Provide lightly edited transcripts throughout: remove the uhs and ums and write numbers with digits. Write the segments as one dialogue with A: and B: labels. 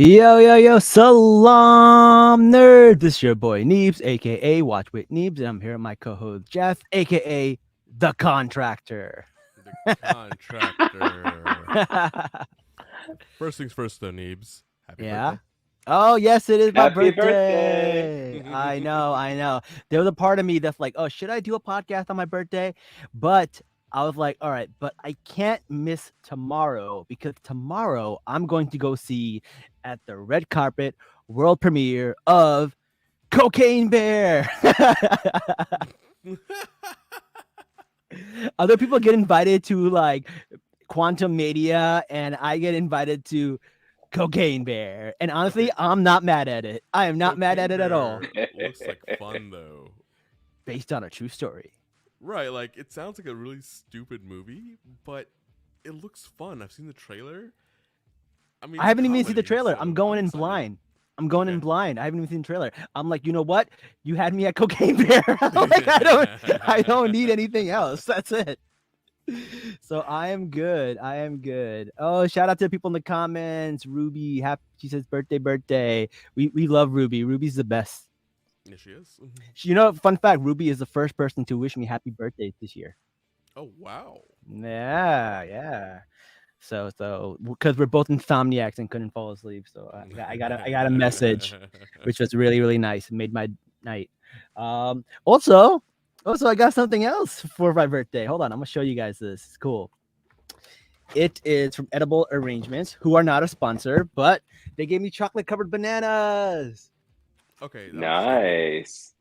A: Yo, Salaam nerd. This is your boy Neebs, aka Watch with Neebs, and I'm here with my co-host Jeff, aka the Contractor.
B: The contractor. First things first, though, Neebs. Happy
A: Yeah.
B: birthday.
A: Oh yes, it is my
C: Happy birthday.
A: birthday. I know. There was a part of me that's like, oh, should I do a podcast on my birthday? But I was like, all right, but I can't miss tomorrow because tomorrow I'm going to go see at the red carpet world premiere of Cocaine Bear. Other people get invited to like Quantum Mania, and I get invited to Cocaine Bear. And honestly,
B: Okay,
A: I'm not mad at it. I am not mad
B: Cocaine
A: at it at all.
B: Bear looks like fun, though.
A: Based on a true story.
B: Right, like, it sounds like a really stupid movie, but it looks fun. I've seen the trailer. I mean,
A: I
B: it's a
A: haven't even seen the
B: comedy,
A: trailer. I'm
B: so
A: going
B: I'm
A: in
B: excited.
A: blind. I'm going in
B: Okay.
A: blind. I haven't even seen the trailer. I'm like, you know what? You had me at Cocaine Bear. Like, I don't need anything else. That's it. So I am good. I am good. Oh, shout out to people in the comments. Ruby, happy. She says birthday. We love Ruby. Ruby's the best.
B: Yeah, she is.
A: You know, fun fact: Ruby is the first person to wish me happy birthday this year.
B: Oh, wow.
A: Yeah. So because we're both insomniacs and couldn't fall asleep, so I got a message, which was really nice. It made my night. Also, I got something else for my birthday. Hold on, I'm gonna show you guys this. It's cool. It is from Edible Arrangements, who are not a sponsor, but they gave me chocolate covered bananas.
B: Okay.
C: Nice.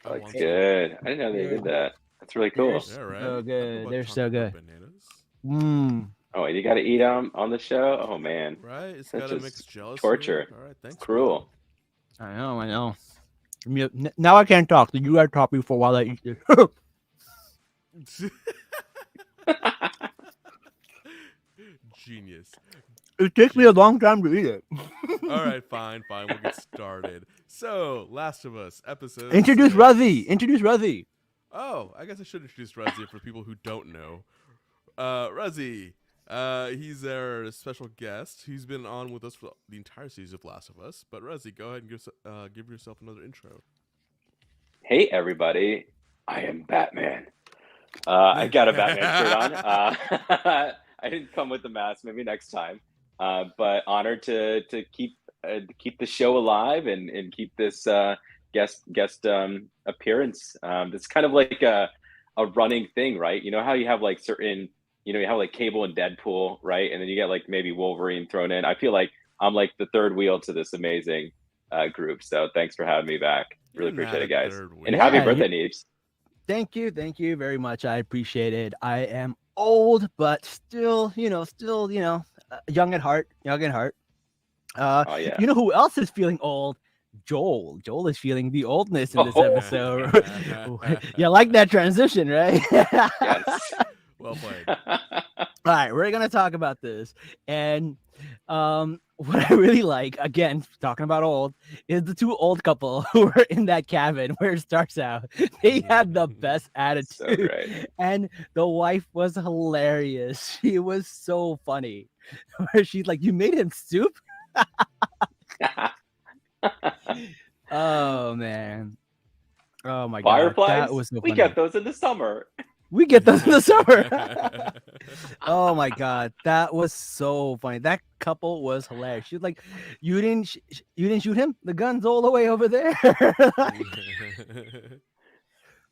B: I
C: Looks
B: want some.
C: good. I didn't know they did that. That's really
A: They're
C: cool.
B: Yeah, right.
A: so
B: I don't know
A: good.
B: about
A: They're so
B: chocolate
A: good.
B: bananas.
A: Mmm.
C: Oh, and you got to eat them on the show? Oh, man.
B: Right? It's
C: That's
B: got to
C: just
B: mix jealousy.
C: torture.
B: All right, thanks,
C: Cruel.
A: I know. Now I can't talk. So you gotta talk before while I eat this.
B: Genius.
A: It takes me a long time to eat it.
B: All right, fine. We'll get started. So, Last of Us, episode
A: Introduce
B: 6.
A: Ruzzy.
B: Oh, I guess I should introduce Ruzzy for people who don't know. Ruzzy, he's our special guest. He's been on with us for the entire season of Last of Us. But Ruzzy, go ahead and give yourself another intro.
C: Hey, everybody. I am Batman. I got a Batman shirt on. I didn't come with the mask. Maybe next time. But honored to keep the show alive and keep this guest appearance. It's kind of like a running thing, right? You know how you have like certain, you have like Cable and Deadpool, right? And then you get like maybe Wolverine thrown in. I feel like I'm like the third wheel to this amazing group. So thanks for having me back.
B: You're
C: Really appreciate
B: not
C: it,
B: a
C: guys.
B: third
C: And
B: wheel.
C: happy
A: Yeah,
C: birthday, Neebs.
A: Thank you very much. I appreciate it. I am old, but still, young at heart.
C: Oh yeah.
A: You know who else is feeling old? Joel. Joel is feeling the oldness in this
C: Oh.
A: episode. You like that transition, right?
C: Yes.
B: Well played.
A: All right, we're gonna talk about this, and what I really like, again, talking about old, is the two old couple who were in that cabin where it starts out. They had the best
C: So
A: attitude,
C: great.
A: and the wife was hilarious. She was so funny, where she's like, "You made him soup." Oh man. Oh my god,
C: Fireflies?
A: that was so
C: We
A: funny.
C: get those in the summer.
A: We get those in the summer. Oh my god, that was so funny. That couple was hilarious. She was like, "You didn't shoot him. The gun's all the way over there."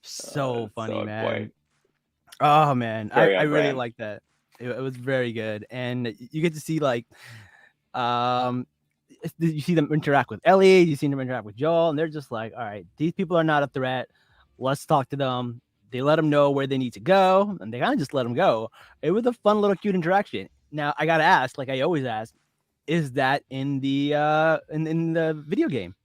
A: So
C: It's
A: funny,
C: so on
A: man.
C: point.
A: Oh man,
C: Very
A: I
C: on
A: really
C: brand.
A: like that. It was very good, and you get to see like, um, you see them interact with Ellie. You see them interact with Joel, and they're just like, "All right, these people are not a threat. Let's talk to them." They let them know where they need to go, and they kind of just let them go. It was a fun little cute interaction. Now I gotta ask, like I always ask, is that in the in the video game?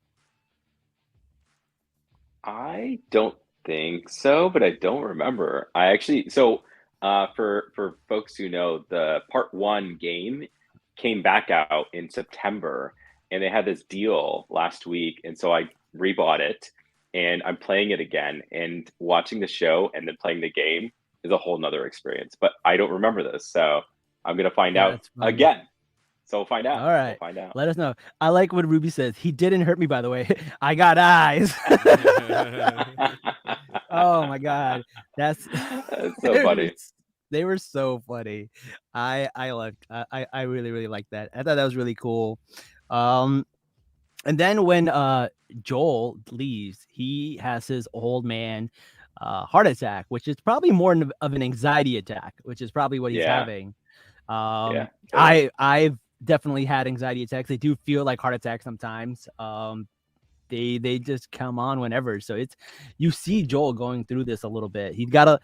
C: I don't think so, but I don't remember. I actually for folks who know, the part one game came back out in September, and they had this deal last week, and so I rebought it, and I'm playing it again, and watching the show and then playing the game is a whole nother experience. But I don't remember this, so I'm gonna find out
A: That's funny.
C: again. So we'll find out.
A: All right.
C: We'll find out.
A: Let us know. I like what Ruby says. He didn't hurt me, by the way. I got eyes. Oh my god, that's
C: so funny.
A: They were so funny. I really liked that. I thought that was really cool. And then when Joel leaves, he has his old man heart attack, which is probably more of an anxiety attack, which is probably what he's having. I've definitely had anxiety attacks. They do feel like heart attacks sometimes. They just come on whenever. So you see Joel going through this a little bit. He's got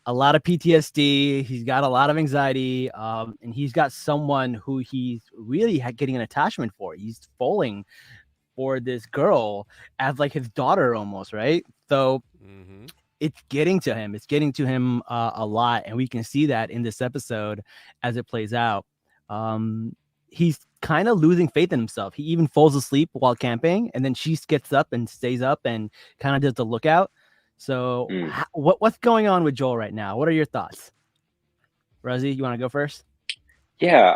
A: a lot of PTSD. He's got a lot of anxiety. And he's got someone who he's really getting an attachment for. He's falling for this girl as like his daughter almost, right? So it's getting to him. It's getting to him a lot. And we can see that in this episode as it plays out. He's kind of losing faith in himself. He even falls asleep while camping, and then she gets up and stays up and kind of does the lookout. So what's going on with Joel right now? What are your thoughts? Rosie, you want to go first?
C: Yeah,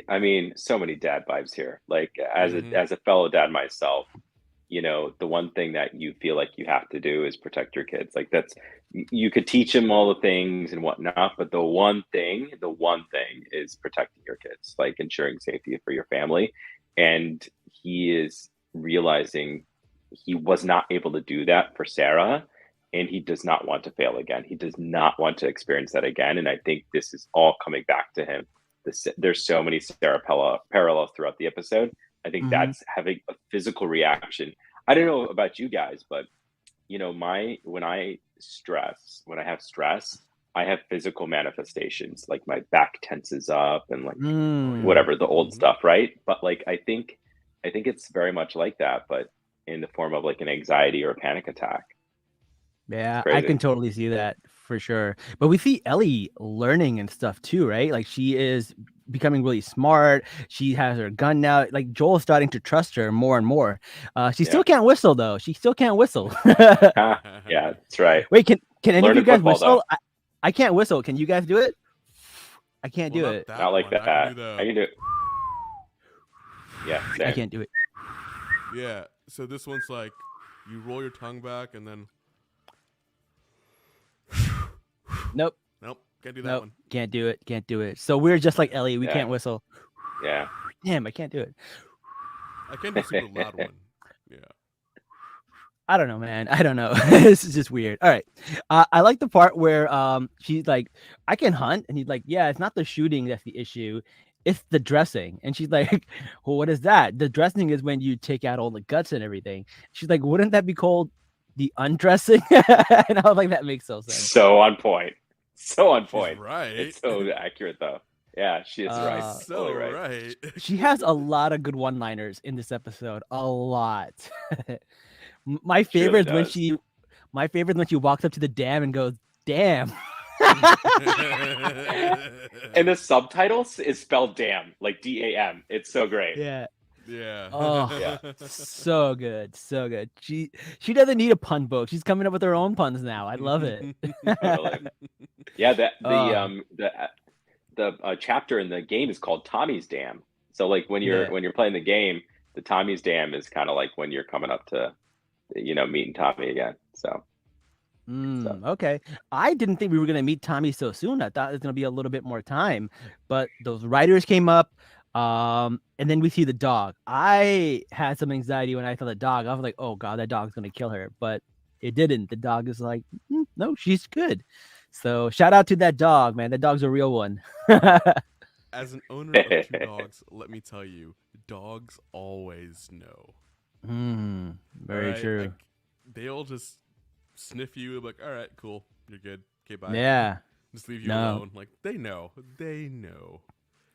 C: I mean, so many dad vibes here. Like as a fellow dad myself, you know, the one thing that you feel like you have to do is protect your kids. Like you could teach them all the things and whatnot, but the one thing is protecting your kids, like ensuring safety for your family. And he is realizing he was not able to do that for Sarah, and he does not want to fail again. He does not want to experience that again. And I think this is all coming back to him. There's so many Sarah parallels throughout the episode. I think that's having a physical reaction. I don't know about you guys, but you know, when I have stress, I have physical manifestations, like my back tenses up and like whatever, the old stuff, right? But like I think it's very much like that, but in the form of like an anxiety or a panic attack.
A: Yeah, I can totally see that for sure. But we see Ellie learning and stuff too, right? Like she is becoming really smart. She has her gun now. Like Joel's starting to trust her more and more. She still can't whistle though. She still can't whistle.
C: Yeah, that's right.
A: Wait, can any of you guys whistle?
C: I
A: can't whistle. Can you guys do it? I can't do it.
C: Not like that. I can do it. Yeah, same.
A: I can't do it.
B: Yeah. So this one's like you roll your tongue back and then.
A: Nope.
B: Can't do that one.
A: Can't do it. So we're just like Ellie. We can't whistle.
C: Yeah.
A: Damn, I can't do it.
B: I can't do super loud one. Yeah.
A: I don't know, man. I don't know. This is just weird. All right. I like the part where she's like, I can hunt. And he's like, yeah, it's not the shooting that's the issue. It's the dressing. And she's like, well, what is that? The dressing is when you take out all the guts and everything. She's like, wouldn't that be called the undressing? And I was like, that makes so sense.
C: So on point.
B: She's right.
C: It's so accurate though. Yeah, she is right.
B: So
C: totally
B: right.
A: She has a lot of good one-liners in this episode. A lot. My favorite when she walks up to the dam and goes, "Damn."
C: And the subtitles is spelled "damn," like DAM. It's so great.
A: Yeah.
B: Yeah.
A: Oh, yeah. So good. She doesn't need a pun book. She's coming up with her own puns now. I love it.
C: Totally. Yeah, the chapter in the game is called Tommy's Dam. So like when you're playing the game, the Tommy's Dam is kind of like when you're coming up to, you know, meeting Tommy again. So.
A: Okay. I didn't think we were gonna meet Tommy so soon. I thought it was gonna be a little bit more time, but those writers came up. And then we see the dog. I had some anxiety when I saw the dog. I was like, oh god, that dog's gonna kill her, but it didn't. The dog is like, no, she's good. So shout out to that dog, man. That dog's a real one.
B: As an owner of 2 dogs, let me tell you, dogs always know.
A: Very true.
B: Like, they'll just sniff you, like, all right, cool, you're good. Okay, bye.
A: Yeah.
B: Just leave you alone. Like they know.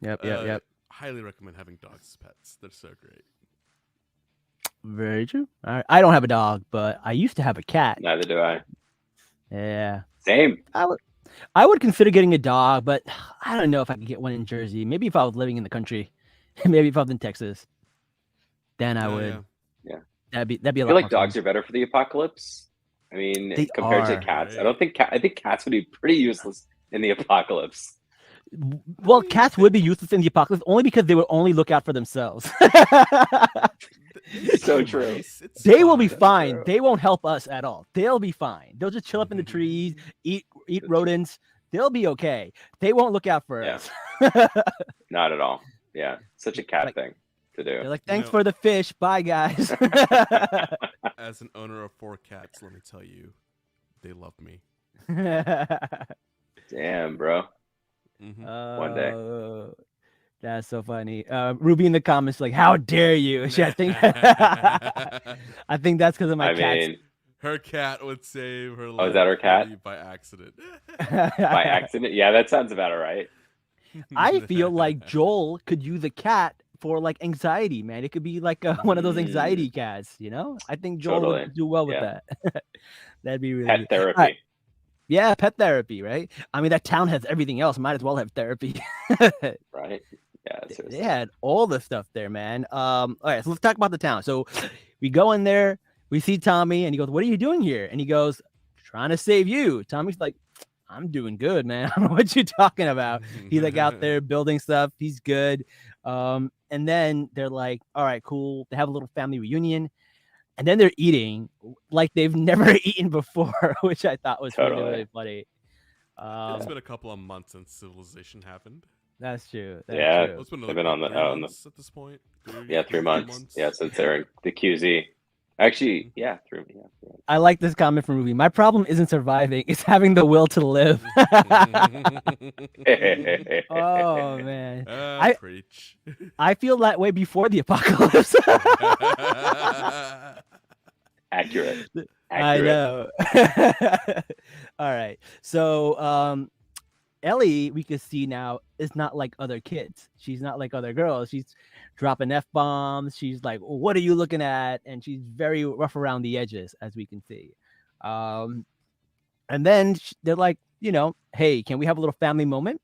A: Yep.
B: Highly recommend having dogs as pets. They're so great.
A: Very true. I don't have a dog, but I used to have a cat.
C: Neither do I.
A: Yeah.
C: Same.
A: I would consider getting a dog, but I don't know if I could get one in Jersey. Maybe if I was living in the country. Maybe if I was in Texas. Then I would.
C: Yeah.
A: That'd be a lot.
C: I feel like dogs are better for the apocalypse. I mean, compared to cats. Right? I think cats would be pretty useless in the apocalypse.
A: Well, cats would be useless in the apocalypse only because they would only look out for themselves.
B: He's
C: So true.
B: nice. It's
A: They will be
C: That's
A: fine.
C: true.
A: They won't help us at all. They'll be fine. They'll just chill up in the trees, eat rodents. They'll be okay. They won't look out for
C: Yeah.
A: us.
C: Not at all. Yeah, such a cat
A: Like-
C: thing to do.
A: They're like, thanks
B: know-
A: for the fish. Bye, guys.
B: As an owner of 4 cats, let me tell you, they love me.
C: Damn, bro.
B: Mhm.
C: One day.
A: That's so funny. Ruby in the comments like, how dare you? I think I think that's because of my
C: I
A: cats.
C: mean,
B: Her cat would save her life.
C: Oh, is that her cat?
B: maybe by accident.
C: by accident. Yeah, that sounds about all right.
A: I feel like Joel could use a cat for like anxiety, man. It could be like one of those anxiety cats, you know? I think Joel
C: Totally.
A: would do well with
C: Yeah.
A: that. That'd be really
C: Pet
A: good.
C: therapy.
A: Alright. Yeah, pet therapy, right? I mean, that town has everything else. Might as well have therapy.
C: Right? Yeah,
A: They
C: seriously.
A: had all the stuff there, man. All right, so let's talk about the town. So we go in there, we see Tommy, and he goes, "What are you doing here?" And he goes, "Trying to save you." Tommy's like, "I'm doing good, man. I don't know what you're talking about." He's like out there building stuff. He's good. And then they're like, "All right, cool." They have a little family reunion, and then they're eating like they've never eaten before, which I thought was really,
C: Totally.
A: really funny.
B: It's been a couple of months since civilization happened.
A: That's true. That's
C: Yeah.
A: true.
B: It's been
C: They've been on the-
B: 3
C: on the-
B: months at this point.
C: Yeah, 3 months. Yeah, since they're in the QZ. Actually, yeah, 3 months.
A: I like this comment from Ruby. My problem isn't surviving; it's having the will to live. Oh man, I-
B: Preach.
A: I feel that way before the apocalypse.
C: Accurate.
A: I
C: Accurate.
A: know. All right, so Ellie, we can see now, is not like other kids. She's not like other girls. She's dropping F-bombs. She's like, "What are you looking at?" And she's very rough around the edges, as we can see. And then they're like, "Hey, can we have a little family moment?"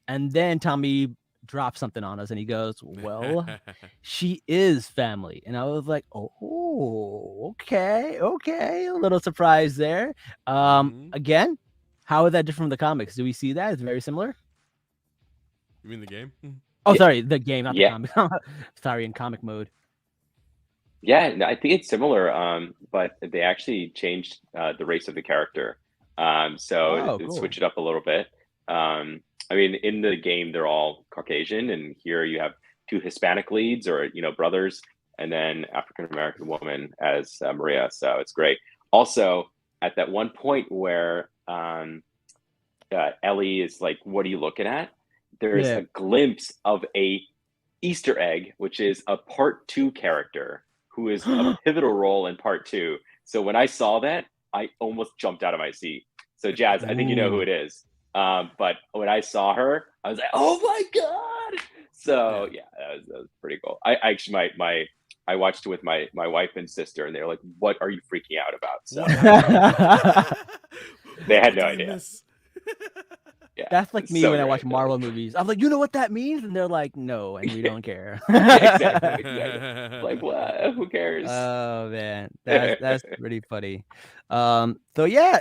A: And then Tommy drops something on us, and he goes, "Well, she is family." And I was like, "Oh, okay, a little surprise there."
B: Mhm.
A: Again, how is that different from the comics? Do we see that? It's very similar.
B: You mean the game?
A: Oh,
C: Yeah.
A: sorry, the game, not the
C: Yeah.
A: comic. Sorry, in comic mode.
C: Yeah, no, I think it's similar, but they actually changed the race of the character. So
A: Oh,
C: it
A: cool.
C: switched it up a little bit. I mean, in the game, they're all Caucasian, and here you have 2 Hispanic leads, or brothers, and then African American woman as Maria. So it's great. Also, at that one point where Ellie is like, "What are you looking at?" There's
A: Yeah.
C: a glimpse of a Easter egg, which is a part 2 character who is a pivotal role in part 2. So when I saw that, I almost jumped out of my seat. So Jazz, I think you know who
A: Ooh.
C: it is. But when I saw her, I was like, "Oh my god!" So yeah, that was pretty cool. I actually I watched it with my wife and sister, and they were like, "What are you freaking out about?" So
B: What happened?
C: They had
B: What
C: no
B: did I
C: idea.
B: miss?
C: yeah,
A: That's like
C: it's
A: me
C: so
A: when I
C: great,
A: watch
C: though.
A: Marvel movies. I'm like, "You know what that means?" And they're like, "No," and we don't care.
C: Exactly. Like, what? Who cares?
A: Oh man, that's pretty funny. So yeah,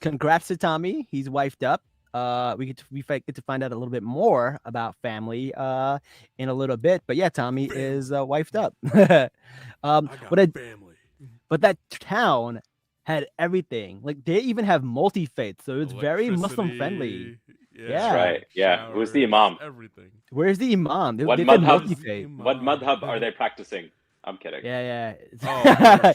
A: congrats to Tommy. He's wifed up. We get to find out a little bit more about family in a little bit. But yeah, Tommy is wifed up.
B: I got
A: but
B: family.
A: but that town had everything. Like they even have multi-faith, so it's very Muslim friendly.
B: Electricity,
A: Yeah.
C: That's right. Yeah. Who's the imam?
B: Everything.
A: Where's the imam?
C: What
A: They said
C: madhab?
A: multi-faith.
C: What madhab are they practicing? I'm kidding.
A: Yeah.
B: Oh,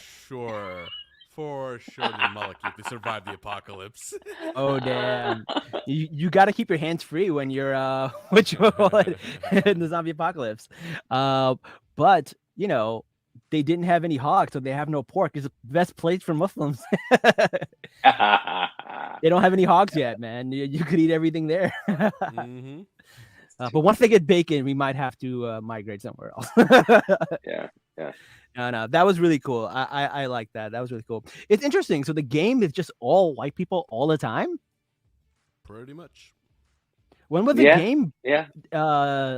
B: for sure, the Malekith. They survived the apocalypse.
A: Oh damn! You got to keep your hands free when you're in the zombie apocalypse. But they didn't have any hogs, so they have no pork. It's the best place for Muslims. They don't have any hogs yet, man. You could eat everything there.
B: Mm-hmm.
A: But once they get bacon, we might have to migrate somewhere else.
C: Yeah.
A: No, that was really cool. I like that. That was really cool. It's interesting. So the game is just all white people all the time.
B: Pretty much.
A: When was the
C: Yeah.
A: game
C: Yeah.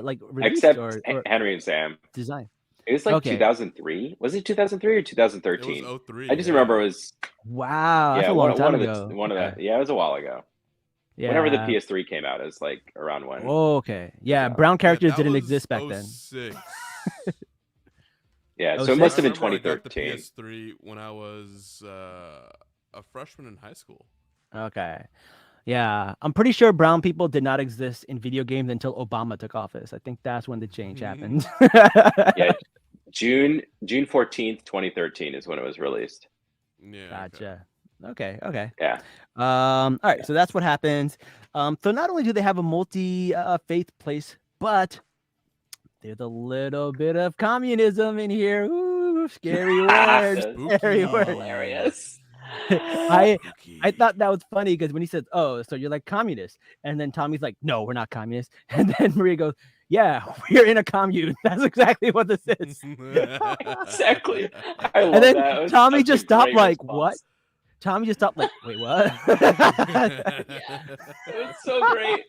A: like released
C: Except
A: or
C: Henry and Sam.
A: designed?
C: It was like
A: Okay.
C: 2003. Was it 2003 or
B: It
C: 2013?
B: was 03.
C: I just remember it was
A: Wow, that's a long time ago.
C: One of
A: Okay.
C: the, yeah, it was a while ago. Whenever the
A: Yeah.
C: PS3 came out is like around when.
A: Oh, okay. Yeah,
C: So,
A: brown characters
B: that
A: didn't
B: was
A: exist back then.
B: 06.
C: yeah,
A: Oh,
C: so it must
B: I
C: have been
B: remember I got the
C: 2013.
B: PS3 when I was a freshman in high school.
A: Okay. Yeah, I'm pretty sure brown people did not exist in video games until Obama took office. I think that's when the change happened.
C: Yeah, June 14th, 2013 is when it was released.
B: Yeah.
A: Gotcha. Okay. Okay.
C: Yeah.
A: All right. So that's what happens. So not only do they have a multi faith place, but there's a little bit of communism in here. Ooh, scary word.
C: That's
A: Scary word.
C: hilarious.
A: I thought that was funny because when he says, "Oh, so you're like communist," and then Tommy's like, "No, we're not communists," and then Maria goes, "Yeah, we're in a commune." That's exactly what this is.
C: Exactly. I love
A: And then
C: that. It was
A: Tommy
C: such a
A: just stopped
C: great
A: like,
C: response.
A: "What?" Tommy just stopped like, "Wait, what?"
C: Yeah, it was so great.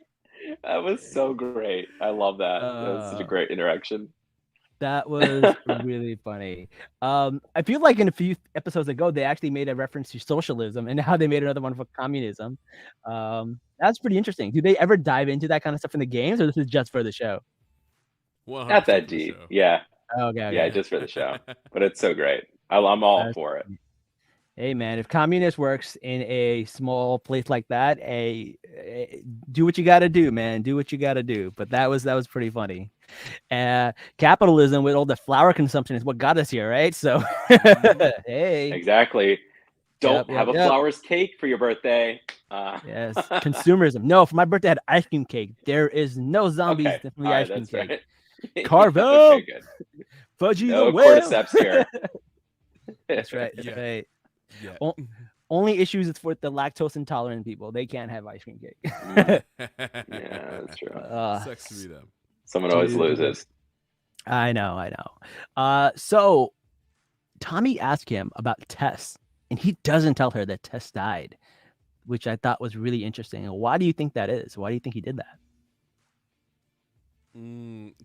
C: That was so great. I love that. That was such a great interaction.
A: That was really funny. I feel like in a few episodes ago, they actually made a reference to socialism and how they made another one for communism. That's pretty interesting. Do they ever dive into that kind of stuff in the games, or this is just for the show?
C: Not that deep. Yeah.
A: Okay.
C: Yeah, just for the show. But it's so great. I'm all
A: That's
C: for it.
A: Hey man, if communist works in a small place like that, do what you got to do, man. Do what you got to do. But that was pretty funny. Capitalism with all the flour consumption is what got us here, right? So, hey,
C: Exactly. Don't
A: Yep,
C: have a flowers cake for your birthday.
A: yes, consumerism. No, for my birthday, I had ice cream cake. There is no zombies
C: Okay.
A: from the
C: All
A: ice
C: right,
A: cream
C: that's
A: cake.
C: right.
A: Carve up,
C: Okay, good.
A: fudgy
C: No
A: the whale.
C: cordyceps here.
A: That's right. That's
B: Yeah.
A: right.
B: Yeah.
A: Only issues is for the lactose intolerant people. They can't have ice cream cake.
C: Yeah, that's true.
B: Sucks to be them.
C: Someone always
A: dude.
C: loses.
A: I know. So Tommy asked him about Tess, and he doesn't tell her that Tess died, which I thought was really interesting. Why do you think that is? Why do you think he did that?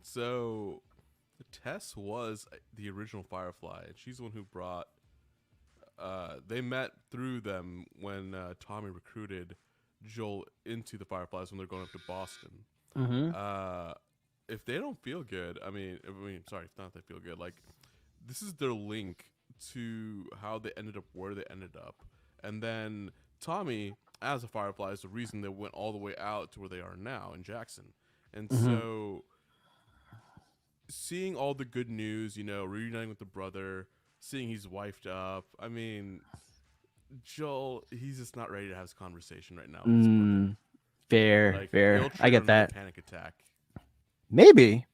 B: So Tess was the original Firefly, and she's the one who brought. They met through them when Tommy recruited Joel into the Fireflies when they're going up to Boston.
A: Mm-hmm.
B: If they don't feel good, sorry, if not they feel good, like this is their link to how they ended up where they ended up. And then Tommy, as a Firefly, is the reason they went all the way out to where they are now in Jackson. And so seeing all the good news, reuniting with the brother, seeing he's wifed up, I mean, Joel, he's just not ready to have this conversation right now with his brother.
A: Fair, fair. I get that.
B: Panic attack.
A: Maybe.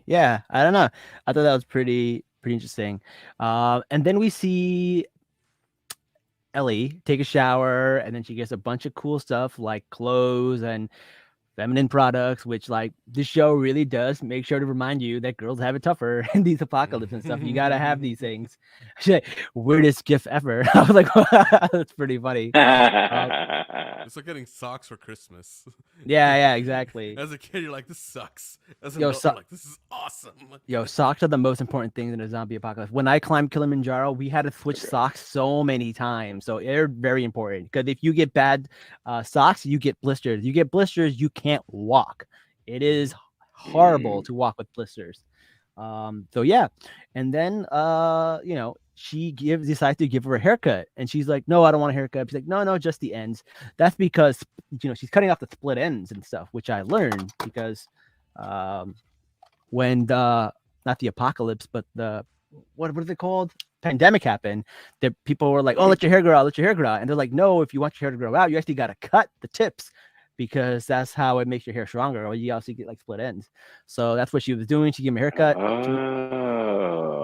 A: Yeah, I don't know. I thought that was pretty interesting. And then we see Ellie take a shower, and then she gets a bunch of cool stuff like clothes and feminine products, which like this show really does make sure to remind you that girls have it tougher in these apocalypse and stuff. You gotta have these things. Weirdest gift ever. I was like, that's pretty funny.
B: It's like getting socks for Christmas.
A: Yeah, exactly.
B: As a kid, you're like, this sucks. As an
A: Yo,
B: adult, you're like, this is awesome.
A: Yo, socks are the most important things in a zombie apocalypse. When I climbed Kilimanjaro, we had to switch socks so many times. So they're very important because if you get bad socks, you get blisters. You get blisters, you can't walk. It is horrible to walk with blisters. So yeah. And then she decides to give her a haircut, and she's like, "No, I don't want a haircut." She's like, "No, just the ends." That's because she's cutting off the split ends and stuff, which I learned because when not the apocalypse, but the what are they called? Pandemic happened, that people were like, "Oh, let your hair grow out, and they're like, "No, if you want your hair to grow out, you actually got to cut the tips because that's how it makes your hair stronger, or you also get like split ends." So that's what she was doing. She gave me a haircut.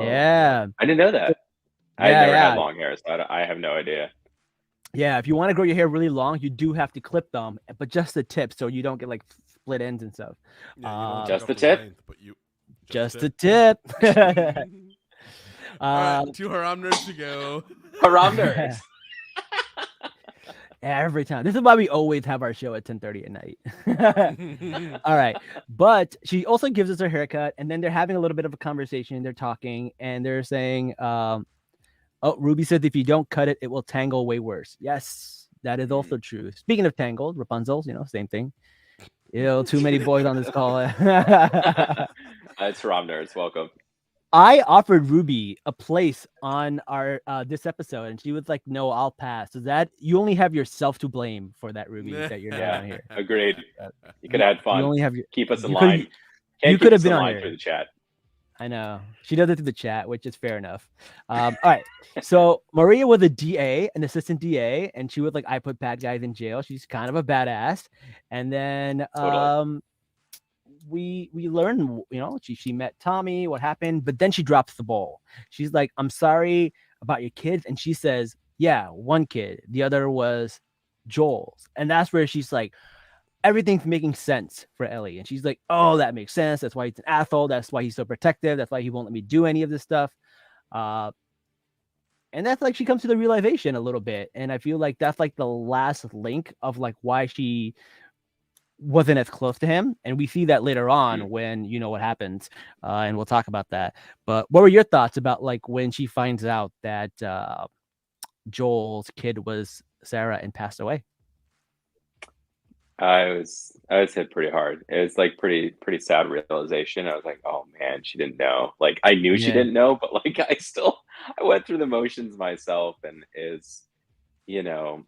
A: Yeah,
C: I didn't know that. I never had long hair, so I have no idea.
A: Yeah, if you want to grow your hair really long, you do have to clip them, but just the tips, so you don't get like split ends and stuff.
C: Just the tip.
B: Length, but
A: just the tip.
B: All right, 2 haram nerds to go.
C: Haram nerds.
A: Every time. This is why we always have our show at 10:30 at night. All right. But she also gives us her haircut, and then they're having a little bit of a conversation. They're talking, and they're saying, Ruby says if you don't cut it, it will tangle way worse. Yes. That is also true. Speaking of Tangled, Rapunzel, same thing. Too many boys on this call.
C: It's Rom Nerds. Welcome.
A: I offered Ruby a place on our this episode, and she was like, "No, I'll pass." So that you only have yourself to blame for that, Ruby, that you're not on here.
C: Agreed. You could have had fun.
A: You only have
C: keep us in
A: you
C: line.
A: you
C: Can't
A: could
C: keep
A: have
C: us
A: been
C: in
A: on
C: line
A: here.
C: through the chat.
A: I know. She does it through the chat, which is fair enough. All right. So Maria was a DA, an assistant DA, and she would I put bad guys in jail. She's kind of a badass. And then
C: Totally.
A: we learned, she met Tommy, what happened, but then she drops the ball. She's like, "I'm sorry about your kids." And she says, "Yeah, one kid. The other was Joel's." And that's where she's like, everything's making sense for Ellie. And she's like, "Oh, that makes sense. That's why he's an asshole. That's why he's so protective. That's why he won't let me do any of this stuff." And that's she comes to the realization a little bit. And I feel like that's the last link of why she wasn't as close to him. And we see that later on when what happens. And we'll talk about that. But what were your thoughts about when she finds out that Joel's kid was Sarah and passed away?
C: I was hit pretty hard. It was pretty sad realization. I was like, oh man, she didn't know. I knew she didn't know, but I went through the motions myself, and you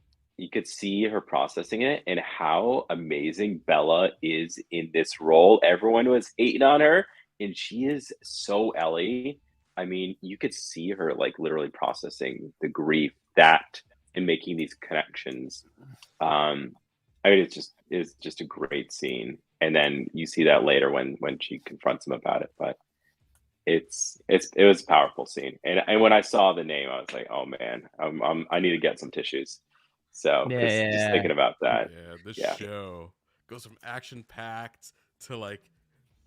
C: could see her processing it and how amazing Bella is in this role. Everyone was hating on her, and she is so Ellie. I mean, you could see her literally processing the grief and making these connections. I mean, it's just a great scene, and then you see that later when she confronts him about it. But it was a powerful scene, and when I saw the name, I was like, oh man, I need to get some tissues. So just thinking about that.
B: Yeah, this show goes from action packed to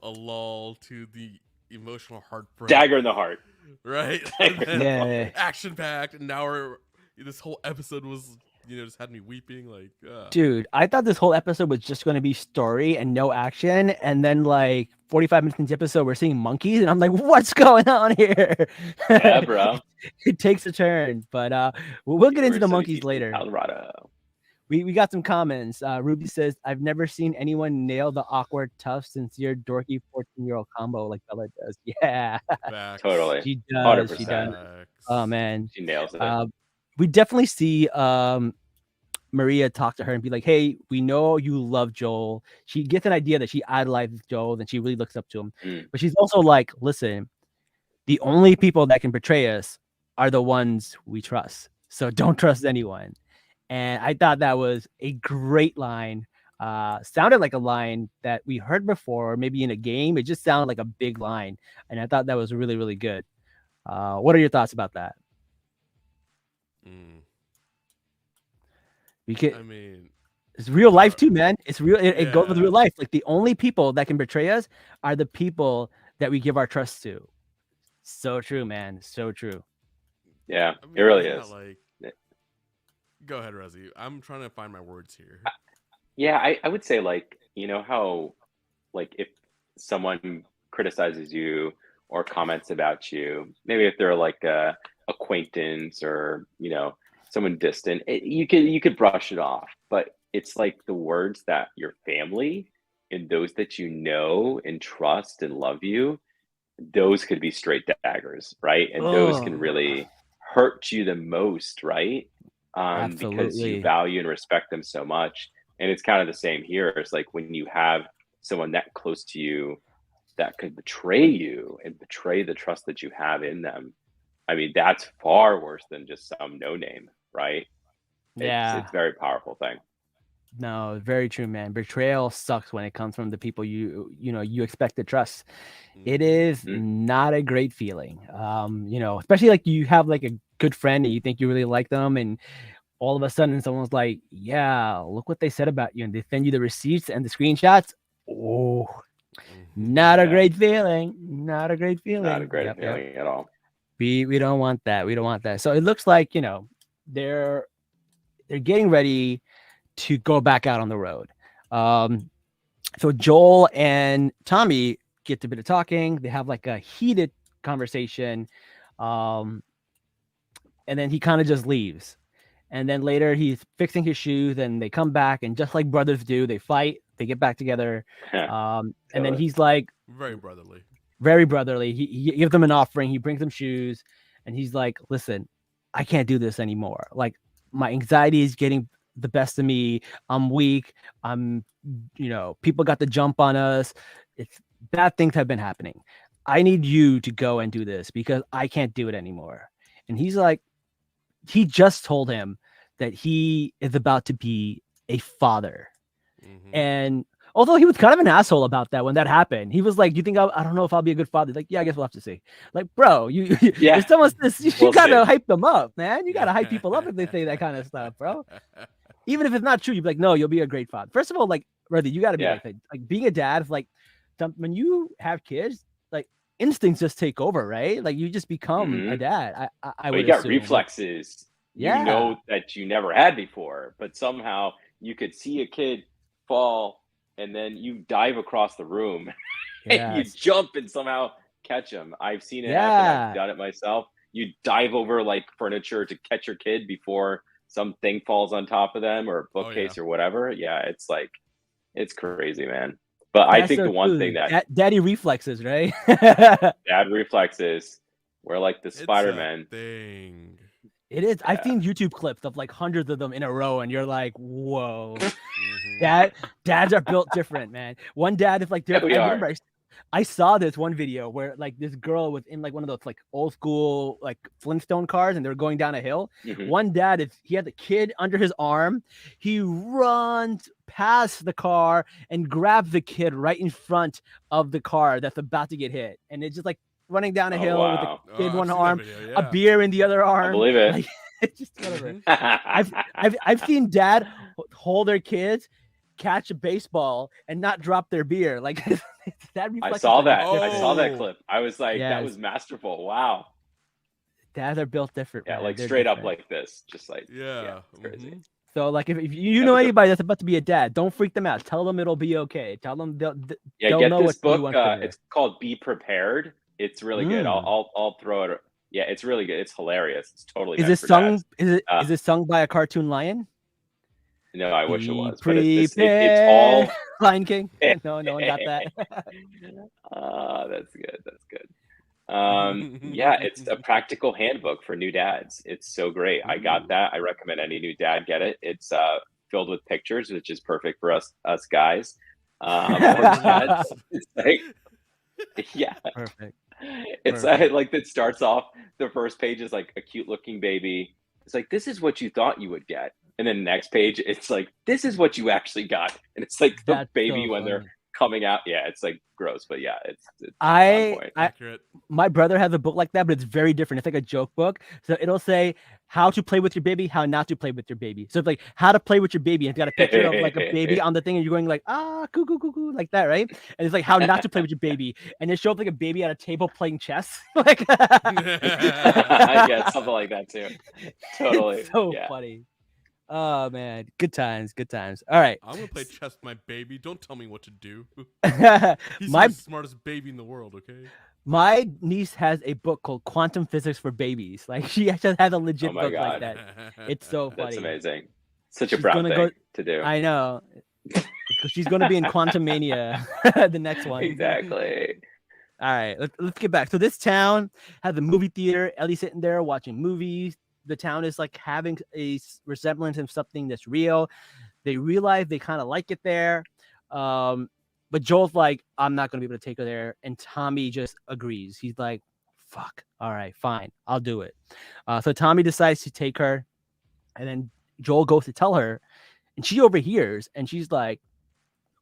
B: a lull to the emotional heartbreak.
C: Dagger in the heart,
B: right?
A: Yeah.
B: Action packed, and now this whole episode was. Just had me weeping.
A: Dude, I thought this whole episode was just going to be story and no action. And then 45 minutes into the episode, we're seeing monkeys. And I'm like, what's going on here?
C: Yeah, bro.
A: It takes a turn. But we'll get into the monkeys later.
C: Colorado.
A: We got some comments. Ruby says, "I've never seen anyone nail the awkward, tough, sincere, dorky 14-year-old combo like Bella does." Yeah.
C: Totally.
A: She does.
C: 100%.
A: She does. Oh, man.
C: She nails it.
A: We definitely see Maria talk to her and be like, "Hey, we know you love Joel." She gets an idea that she idolizes Joel and she really looks up to him. But she's also like, "Listen, the only people that can betray us are the ones we trust. So don't trust anyone." And I thought that was a great line. Sounded like a line that we heard before, or maybe in a game. It just sounded like a big line. And I thought that was really, really good. What are your thoughts about that? Because it's real life too, man. It's real. It goes with real life. The only people that can betray us are the people that we give our trust to. So true, man. So true.
C: Yeah, it really is.
B: Go ahead, Rezzy. I'm trying to find my words here.
C: Yeah, I would say how if someone criticizes you or comments about you, maybe if they're a acquaintance or someone distant, you could brush it off. But it's the words that your family and those that and trust and love you, those could be straight daggers, right? And those can really hurt you the most, right? Because you value and respect them so much. And it's kind of the same here. It's when you have someone that close to you that could betray you and betray the trust that you have in them. I mean, that's far worse than just some no name, right?
A: Yeah.
C: It's a very powerful thing.
A: No, very true, man. Betrayal sucks when it comes from the people you expect to trust. It is not a great feeling. Especially you have a good friend and you think you really like them, and all of a sudden someone's like, "Yeah, look what they said about you," and they send you the receipts and the screenshots. Oh, not a great feeling. Not a great feeling.
C: Not a great feeling at all.
A: We don't want that. We don't want that. So it looks like they're getting ready to go back out on the road. So Joel and Tommy get a bit of talking. They have a heated conversation. And then he kind of just leaves. And then later he's fixing his shoes, and they come back, and just like brothers do, they fight, they get back together. And then
C: Totally.
A: he's like,
B: Very brotherly.
A: very brotherly. He gives them an offering, he brings them shoes, and he's like, listen, I can't do this anymore. Like, my anxiety is getting the best of me. I'm weak. People got the jump on us. It's bad things have been happening. I need you to go and do this because I can't do it anymore. And he's like, he just told him that he is about to be a father. And although he was kind of an asshole about that when that happened, he was like, "You think I don't know if I'll be a good father?" Like, yeah, I guess we'll have to see. Like, bro, if someone says, you gotta hype them up, man. You gotta hype people up if they say that kind of stuff, bro. Even if it's not true, you'd be like, "No, you'll be a great father." First of all, like, brother, you gotta be like being a dad. Is like, when you have kids, like instincts just take over, right? Like you just become a dad. I would.
C: You got
A: assume.
C: reflexes.
A: Yeah.
C: You know that you never had before, but somehow you could see a kid fall, and then you dive across the room, and you jump and somehow catch him. I've seen it happen. I've done it myself. You dive over like furniture to catch your kid before something falls on top of them, or a bookcase or whatever. Yeah, it's like, it's crazy, man. But I think the one thing that
A: daddy reflexes, right?
C: dad reflexes, we're like the Spider-Man
B: thing.
A: It is. I've seen YouTube clips of like hundreds of them in a row, and you're like, whoa. Dads are built different, man. One dad is like, I saw this one video where like this girl was in like one of those like old school like Flintstone cars, and they were going down a hill. One dad he had the kid under his arm. He runs past the car and grabs the kid right in front of the car that's about to get hit, and it's just like running down a hill with the kid in one arm, a beer in the other arm.
C: I believe it.
A: Like, it's just whatever. I've seen dad hold their kids, catch a baseball, and not drop their beer. Like that.
C: I saw that. I saw that clip. I was like, that was masterful. Wow.
A: Dads are built different.
C: Yeah,
A: man.
C: like
A: They're
C: straight
A: different.
C: up like this, just like it's crazy.
A: So like if you know anybody that's about to be a dad, don't freak them out. Tell them it'll be okay. Tell them they'll
C: get
A: know
C: this
A: what
C: book. It's called Be Prepared. It's really good. I'll throw it. Yeah, it's really good. It's hilarious. It's totally.
A: Is it sung? Is it sung by a cartoon lion?
C: No, I wish it was.
A: But it's
C: all
A: Lion King. No one got that.
C: That's good. That's good. Yeah, it's a practical handbook for new dads. It's so great. I got that. I recommend any new dad get it. It's filled with pictures, which is perfect for us guys. Dads. It's like, yeah,
A: perfect.
C: It's like it starts off. The first page is like a cute looking baby. It's like, this is what you thought you would get, and then the next page it's like, this is what you actually got, and it's like the baby when they're coming out. Yeah, it's like gross, but yeah, it's
A: accurate. My brother has a book like that, but it's very different. It's like a joke book. So it'll say how to play with your baby, how not to play with your baby. So it's like how to play with your baby. It's got a picture of like a baby on the thing, and you're going like, coo, coo, coo, coo, like that, right? And it's like how not to play with your baby. And it shows up like a baby at a table playing chess. Like
C: yeah, something like that too. Totally.
A: It's so funny. Oh man, good times. All right,
B: I'm gonna play chess with my baby. Don't tell me what to do. He's
A: the
B: smartest baby in the world. Okay.
A: My niece has a book called Quantum Physics for Babies. Like she actually has a legit book like that. It's so funny.
C: That's amazing. Such a proud thing to do.
A: I know. She's going to be in Quantum Mania, the next one.
C: Exactly.
A: All right, let's get back. So this town has a movie theater. Ellie's sitting there watching movies. The town is like having a resemblance of something that's real. They realize they kind of like it there. But Joel's like, I'm not going to be able to take her there. And Tommy just agrees. He's like, fuck. All right, fine. I'll do it. So Tommy decides to take her. And then Joel goes to tell her. And she overhears. And she's like,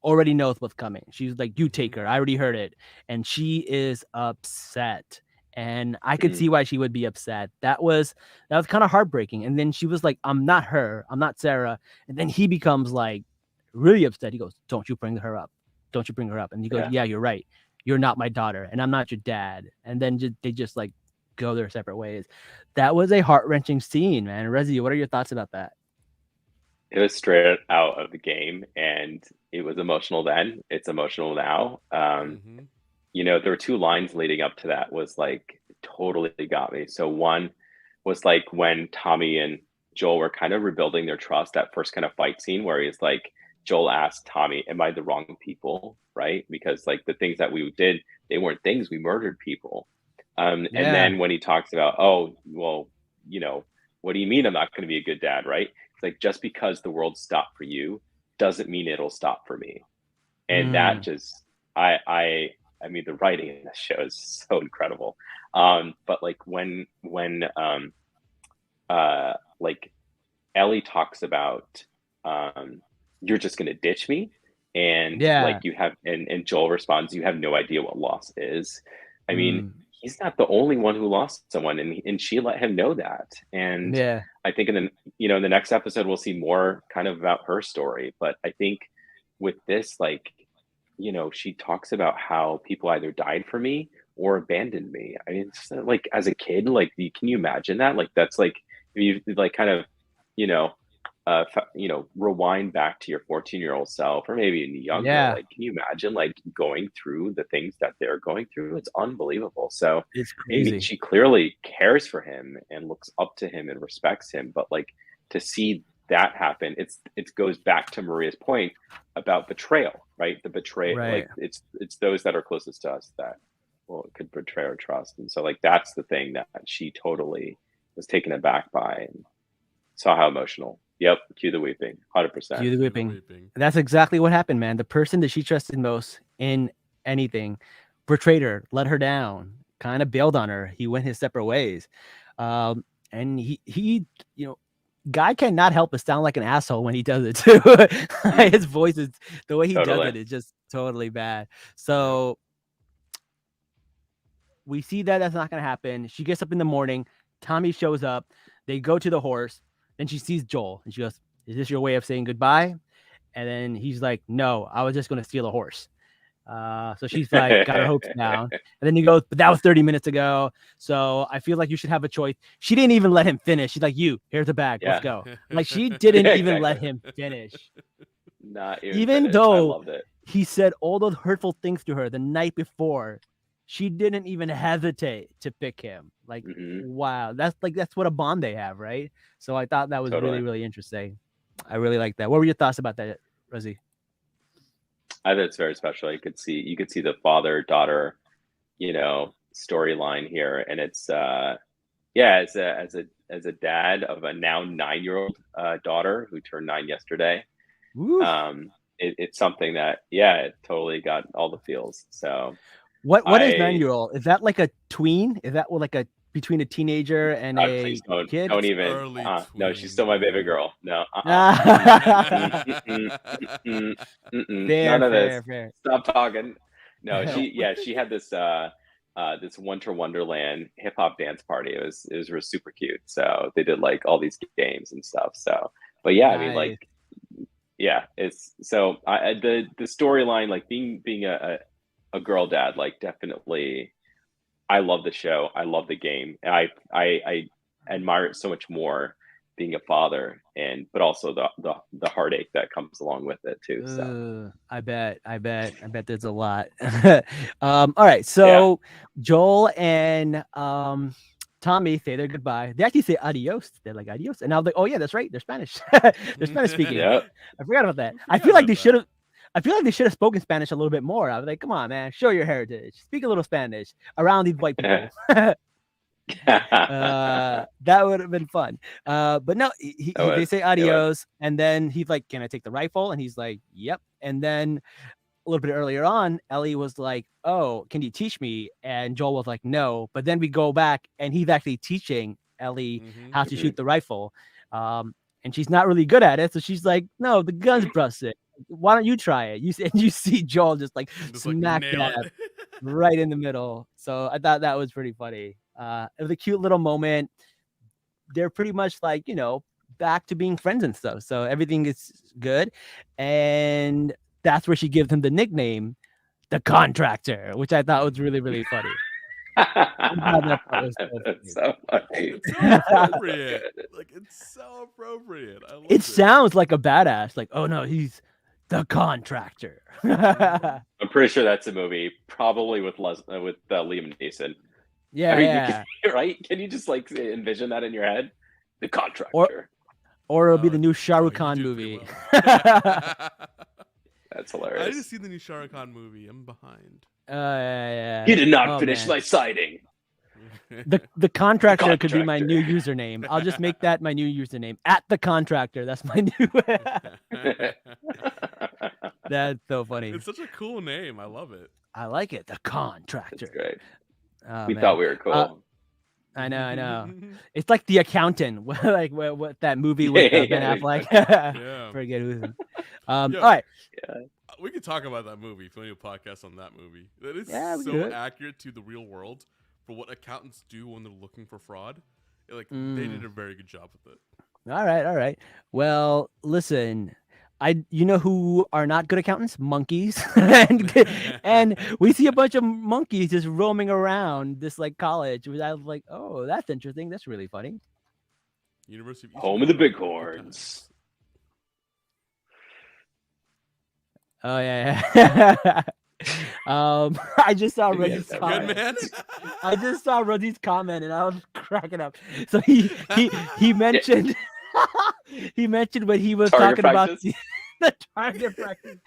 A: already knows what's coming. She's like, you take her. I already heard it. And she is upset. And I could see why she would be upset. That was kind of heartbreaking. And then she was like, I'm not her. I'm not Sarah. And then he becomes like really upset. He goes, don't you bring her up. Don't you bring her up. And he goes, yeah, you're right. You're not my daughter. And I'm not your dad. And then they just like go their separate ways. That was a heart-wrenching scene, man. Rezi, what are your thoughts about that?
C: It was straight out of the game. And it was emotional then. It's emotional now. You know, there were two lines leading up to that, was like, totally got me. So one was like when Tommy and Joel Joel were kind of rebuilding their trust. That first kind of fight scene where he's like, Joel asked Tommy, "Am I the wrong people?" Right? Because like the things that we did, they weren't things. We murdered people. And
A: Yeah.
C: then when he talks about, oh, well, you know, what do you mean I'm not going to be a good dad? Right? It's like, just because the world stopped for you doesn't mean it'll stop for me. And that just, I mean, the writing in this show is so incredible. But like like Ellie talks about, you're just going to ditch me. And like you have, and Joel responds, you have no idea what loss is. I mean, he's not the only one who lost someone, and she let him know that. And
A: Yeah.
C: I think in the next episode, we'll see more kind of about her story. But I think with this, like, she talks about how people either died for me or abandoned me. I mean, it's like, as a kid, like, can you imagine that? Like, that's like, you like kind of, rewind back to your 14-year-old self, or maybe even younger.
A: Yeah.
C: Like, can you imagine like going through the things that they're going through? It's unbelievable. So
A: It's
C: I mean,
A: crazy.
C: she clearly cares for him and looks up to him and respects him. But like, to see that happen, it goes back to Maria's point about betrayal, right? The betrayal,
A: Right.
C: like it's those that are closest to us that, well, it could betray our trust. And so like, that's the thing that she totally was taken aback by, and saw how emotional. Yep, cue the weeping, 100%.
A: Cue the weeping. That's exactly what happened, man. The person that she trusted most in anything betrayed her, let her down, kind of bailed on her. He went his separate ways. And he Guy cannot help but sound like an asshole when he does it too. His voice is, the way he does it is just totally bad. So we see that that's not going to happen. She gets up in the morning. Tommy shows up. They go to the horse. Then she sees Joel and she goes, "Is this your way of saying goodbye?" And then he's like, "No, I was just going to steal a horse." So she's like, got her hopes down. And then he goes, "But that was 30 minutes ago. So I feel like you should have a choice." She didn't even let him finish. She's like, "Here's the bag. Let's go." Like, she didn't even let him finish.
C: Not
A: even
C: finish.
A: though
C: I loved it.
A: He said all those hurtful things to her the night before, she didn't even hesitate to pick him. Like, wow, that's what a bond they have, right? So I thought that was really, really interesting. I really like that. What were your thoughts about that, Rosie?
C: I think it's very special. You could see the father-daughter, storyline here, and it's as a dad of a now 9-year-old daughter who turned 9 yesterday. It's something that it totally got all the feels. So
A: what is 9-year-old? Is that like a tween? Is that like a between a teenager and a kid?
C: Don't even. No, she's still my baby girl. No. None of this. Fair. Stop talking. No, she had this this Winter Wonderland hip hop dance party. It was super cute. So they did like all these games and stuff. So, but I mean, like, it's so the storyline, like being a girl dad, like, definitely, I love the show. I love the game. And I admire it so much more being a father, but also the heartache that comes along with it too. So
A: I bet there's a lot. All right. So Joel and Tommy say their goodbye. They actually say adios. They're like adios. And I was like, oh yeah, that's right. They're Spanish. They're Spanish speaking. I forgot about that. I feel like they should have spoken Spanish a little bit more. I was like, come on, man, show your heritage. Speak a little Spanish around these white people. That would have been fun. But no, they say adios, and then he's like, "Can I take the rifle?" And he's like, "Yep." And then a little bit earlier on, Ellie was like, "Oh, can you teach me?" And Joel was like, "No." But then we go back, and he's actually teaching Ellie how to shoot the rifle. And she's not really good at it, so she's like, "No, the gun's busted. Why don't you try it?" You see Joel just like smack dab right in the middle. So I thought that was pretty funny. It was a cute little moment. They're pretty much like, back to being friends and stuff. So everything is good. And that's where she gives him the nickname, the Contractor, which I thought was really, really funny.
C: It's so funny.
B: It's so appropriate. Like, it's so appropriate. I love it.
A: It sounds like a badass. Like, oh no, he's the Contractor.
C: I'm pretty sure that's a movie, probably with Liam Neeson.
A: Yeah,
C: I mean, right? Can you just like envision that in your head? The Contractor.
A: or it'll be the new Shah
B: Oh,
A: Rukh
B: you
A: Khan
B: do
A: movie.
B: pretty well.
C: That's
B: I
C: hilarious.
B: didn't see the new Shah Rukh Khan movie. I'm behind.
A: Yeah.
C: He did not
A: Oh,
C: finish
A: man.
C: my sighting.
A: The contractor could be my
C: Contractor.
A: new username. I'll just make that my new username. At the contractor. That's my new. That's so funny.
B: It's such a cool name. I love it.
A: I like it. The contractor.
C: That's great.
A: Oh,
C: We
A: man.
C: thought we were cool.
A: I know. It's like The Accountant, like what that movie with Ben Affleck.
B: Yeah.
A: Forget who's.
B: Yo,
A: All right.
B: We could talk about that movie. If we do a podcast on that movie, that is
A: Yeah, we can do
B: so
A: it.
B: accurate to the real world for what accountants do when they're looking for fraud. Like they
A: Mm.
B: did a very good job with it.
A: All right. Well, listen. You know who are not good accountants? Monkeys. and we see a bunch of monkeys just roaming around this like college. I was like, oh, that's interesting. That's really funny.
B: University of Eastern
C: Home of the
B: Colorado,
C: Bighorns.
A: Oh yeah. I just saw Ruddy's
C: Good
A: comment.
B: Good man.
A: I just saw Ruddy's comment and I was cracking up. So he mentioned he mentioned when he was
C: Target
A: talking about the target practice.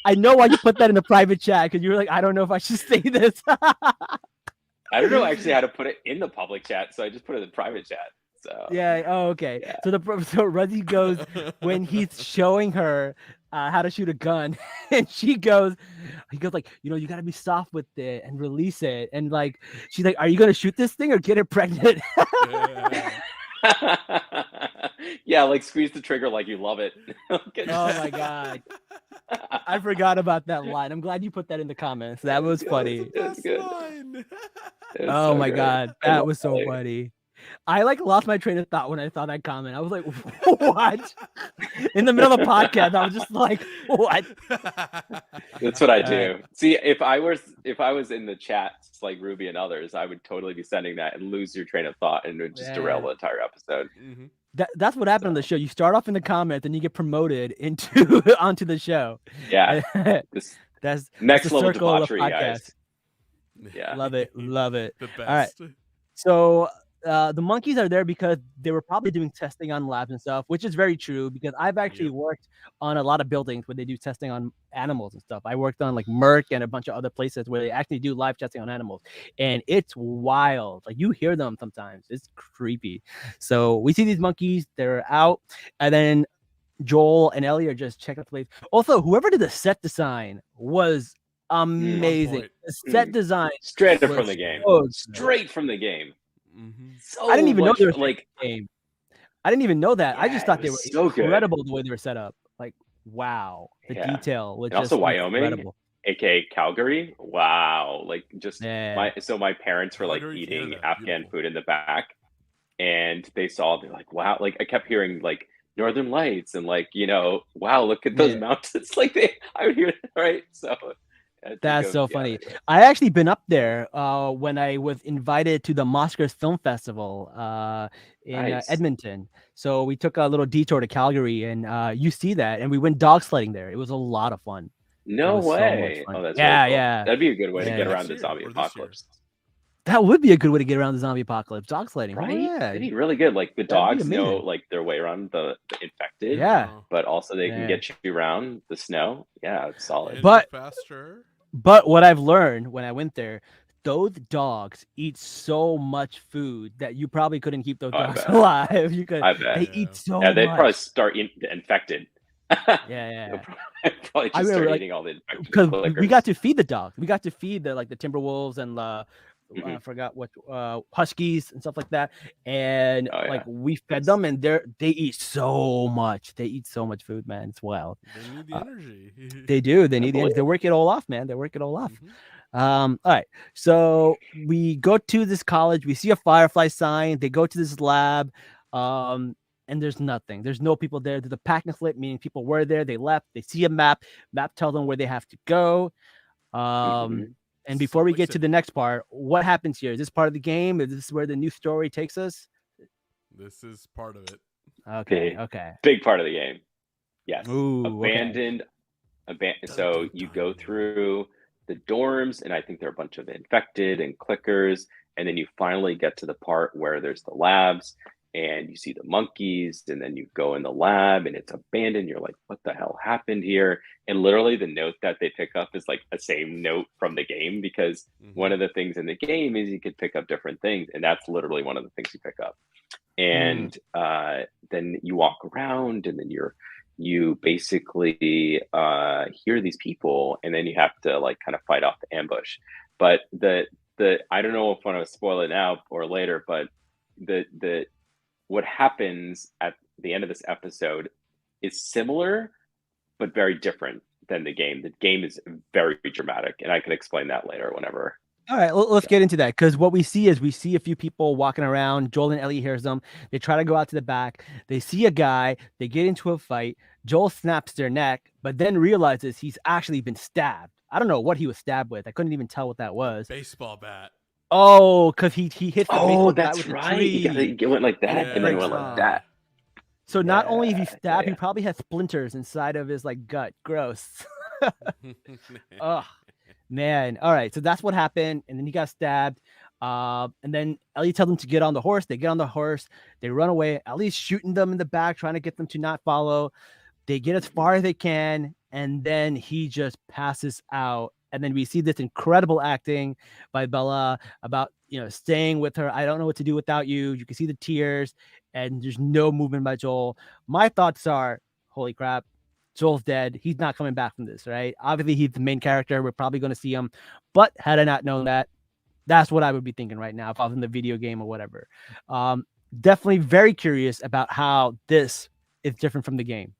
A: I know why you put that in the private chat because you were like, I don't know if I should say this.
C: I don't know actually how to put it in the public chat, so I just put it in the private chat. So
A: Yeah. Oh, okay.
C: Yeah.
A: So Ruddy goes when he's showing her how to shoot a gun, and he goes like, you got to be soft with it and release it, and like she's like, are you gonna shoot this thing or get it pregnant?
C: Yeah, like squeeze the trigger like you love it.
A: Oh my god, I forgot about that line. I'm glad you put that in the comments. That was funny.
C: That's good. It was
A: Oh
C: so
A: my
C: great.
A: god,
C: I
A: that
C: love
A: was so
C: it.
A: funny. I like lost my train of thought when I saw that comment. I was like, what? In the middle of a podcast, I was just like, what?
C: That's what I
A: All
C: do. See, if I was in the chats like Ruby and others, I would totally be sending that and lose your train of thought and it would just derail the entire episode.
B: Mhm.
A: That's what happened on the show. You start off in the comments and you get promoted into onto the show.
C: Yeah. This
A: that's
C: next
A: the
C: level
A: circle of
C: debauchery, guys. Yeah.
A: Love it.
B: The best.
A: All right. So the monkeys are there because they were probably doing testing on labs and stuff, which is very true because I've actually worked on a lot of buildings where they do testing on animals and stuff. I worked on like Merck and a bunch of other places where they actually do live testing on animals, and it's wild. Like you hear them sometimes. It's creepy. So we see these monkeys, they're out, and then Joel and Ellie are just checking the place. Also, whoever did the set design was amazing. The set design
C: straight
A: was
C: from the game.
A: so good.
C: Straight from the game.
B: Mm-hmm.
C: So
A: I didn't even know
C: much,
A: they were
C: like
A: game. I didn't even know that. I just
C: Yeah,
A: thought
C: it
A: they were
C: was so good.
A: incredible the way they were set up. Like, wow, the
C: Yeah.
A: detail was
C: And
A: just
C: also Wyoming,
A: incredible.
C: aka Calgary. Wow. Like just
A: Yeah.
C: my parents were like
B: Calgary,
C: eating
B: Canada.
C: Afghan
B: Beautiful.
C: food in the back and they're like, wow, like I kept hearing like Northern Lights and like, wow, look at those
A: Yeah.
C: mountains. Like I would hear it, right? So
A: That's so funny. I actually been up there when I was invited to the Oscars Film Festival in
C: Nice.
A: Edmonton. So we took a little detour to Calgary, and you see that, and we went dog sledding there. It was a lot of fun.
C: No
A: was so much
C: way.
A: fun.
C: Oh, that's
A: Yeah,
C: really cool.
A: yeah.
C: That'd be a good way to
A: Yeah.
C: get around
B: Next
C: the
B: year
C: zombie
B: or this year.
C: apocalypse.
A: That would be a good way to get around the zombie apocalypse. Dog sledding,
C: Right?
A: Oh, yeah.
C: That'd be really good. Like the
A: That'd be
C: dogs know
A: amazing.
C: like their way around the infected.
A: Yeah.
C: But also they
A: Yeah.
C: can get you around the snow. Yeah, it's solid.
B: And
A: But-
B: faster.
A: But what I've learned when I went there, those dogs eat so much food that you probably couldn't keep those
C: Oh, I
A: dogs
C: bet.
A: alive. You could.
C: I bet.
A: They
B: Yeah.
A: eat so
C: Yeah, they'd
A: much.
C: probably start infected.
A: Yeah.
C: Probably
A: I
C: just
A: remember,
C: start
A: like,
C: eating all the infected
A: Because we
C: clickers.
A: got to feed the dogs. We got to feed the Timberwolves and I
C: Mhm.
A: forgot what Huskies and stuff like that. And
C: Oh, yeah.
A: like we fed them, and they eat so much. They eat so much food, man. It's wild.
B: They need the energy.
A: They do. They need the.
C: believe
A: They work it all off, man. They work it all off.
B: Mhm.
A: All right. So we go to this college. We see a Firefly sign. They go to this lab, and there's nothing. There's no people there. There's a packing-slip, meaning people were there. They left. They see a map. Map tells them where they have to go.
C: Mhm.
A: And before we
B: Salt Lake
A: get to
B: City.
A: the next part, what happens here? Is this part of the game? Is this where the new story takes us?
B: This is part of it.
A: Okay.
C: Okay.
A: Okay.
C: Big part of the game. Yes.
A: Ooh. Okay.
C: Abandoned. So you go through the dorms, and I think there are a bunch of infected and clickers, and then you finally get to the part where there's the labs, and you see the monkeys, and then you go in the lab and it's abandoned. You're like, what the hell happened here? And literally the note that they pick up is like the same note from the game, because one of the things in the game is you could pick up different things, and that's literally one of the things you pick up. And then you walk around, and then you basically hear these people, and then you have to like kind of fight off the ambush. But the I don't know if I want to spoil it now or later, but the what happens at the end of this episode is similar but very different than the game. The game is very dramatic, and I can explain that later whenever.
A: All right, let's get into that, because what we see a few people walking around. Joel and Ellie hears them. They try to go out to the back. They see a guy. They get into a fight. Joel snaps their neck, but then realizes he's actually been stabbed. I don't know what he was stabbed with. I couldn't even tell what that was.
B: Baseball bat.
A: Oh, because he hit the
C: Oh,
A: baseball bat
C: that's
A: with the
C: right.
A: tree.
C: It went like that,
B: Yeah.
C: and then it went like that.
A: So not only is he
C: Yeah,
A: stabbed,
C: yeah.
A: he probably has splinters inside of his like gut. Gross. Ugh, man. All right, so that's what happened, and then he got stabbed. And then Ellie tells them to get on the horse. They get on the horse. They run away. Ellie's shooting them in the back, trying to get them to not follow. They get as far as they can, and then he just passes out. And then we see this incredible acting by Bella about, staying with her. I don't know what to do without you. You can see the tears, and there's no movement by Joel. My thoughts are, holy crap, Joel's dead. He's not coming back from this, right? Obviously, he's the main character. We're probably going to see him. But had I not known that, that's what I would be thinking right now if I was in the video game or whatever. Definitely very curious about how this is different from the game.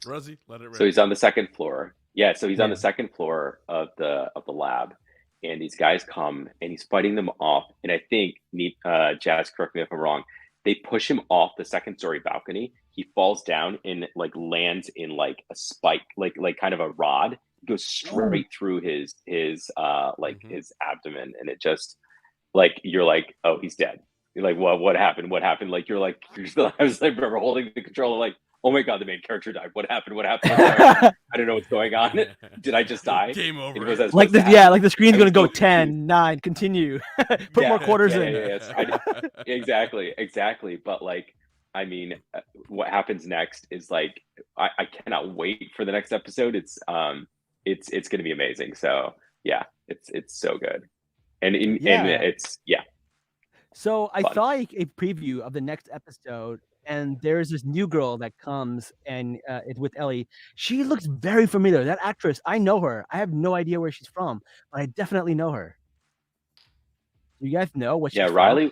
B: Rosie, let it rip.
C: So he's on the second floor. Yeah, so he's on the second floor of the lab, and these guys come and he's fighting them off. And I think, Jazz, correct me if I'm wrong, they push him off the second story balcony. He falls down and like lands in like a spike, like kind of a rod. It goes straight through his his abdomen, and it just like, you're like, oh, he's dead. You're like, well, what happened? What happened? Like I was like, remember holding the controller, like, oh my god, the main character died. What happened? What happened? I don't know what's going on. Did I just die?
B: Game over.
A: Like the screen's gonna go 10, 9, continue. Put more quarters in.
C: Yeah, exactly. But like, I mean, what happens next is like, I cannot wait for the next episode. It's gonna be amazing. So yeah, it's so good, and it's
A: So I
C: fun.
A: saw a preview of the next episode, and there's this new girl that comes, and it's with Ellie. She looks very familiar. That actress, I know her. I have no idea where she's from, but I definitely know her. Do you guys know what she's from?
C: Riley.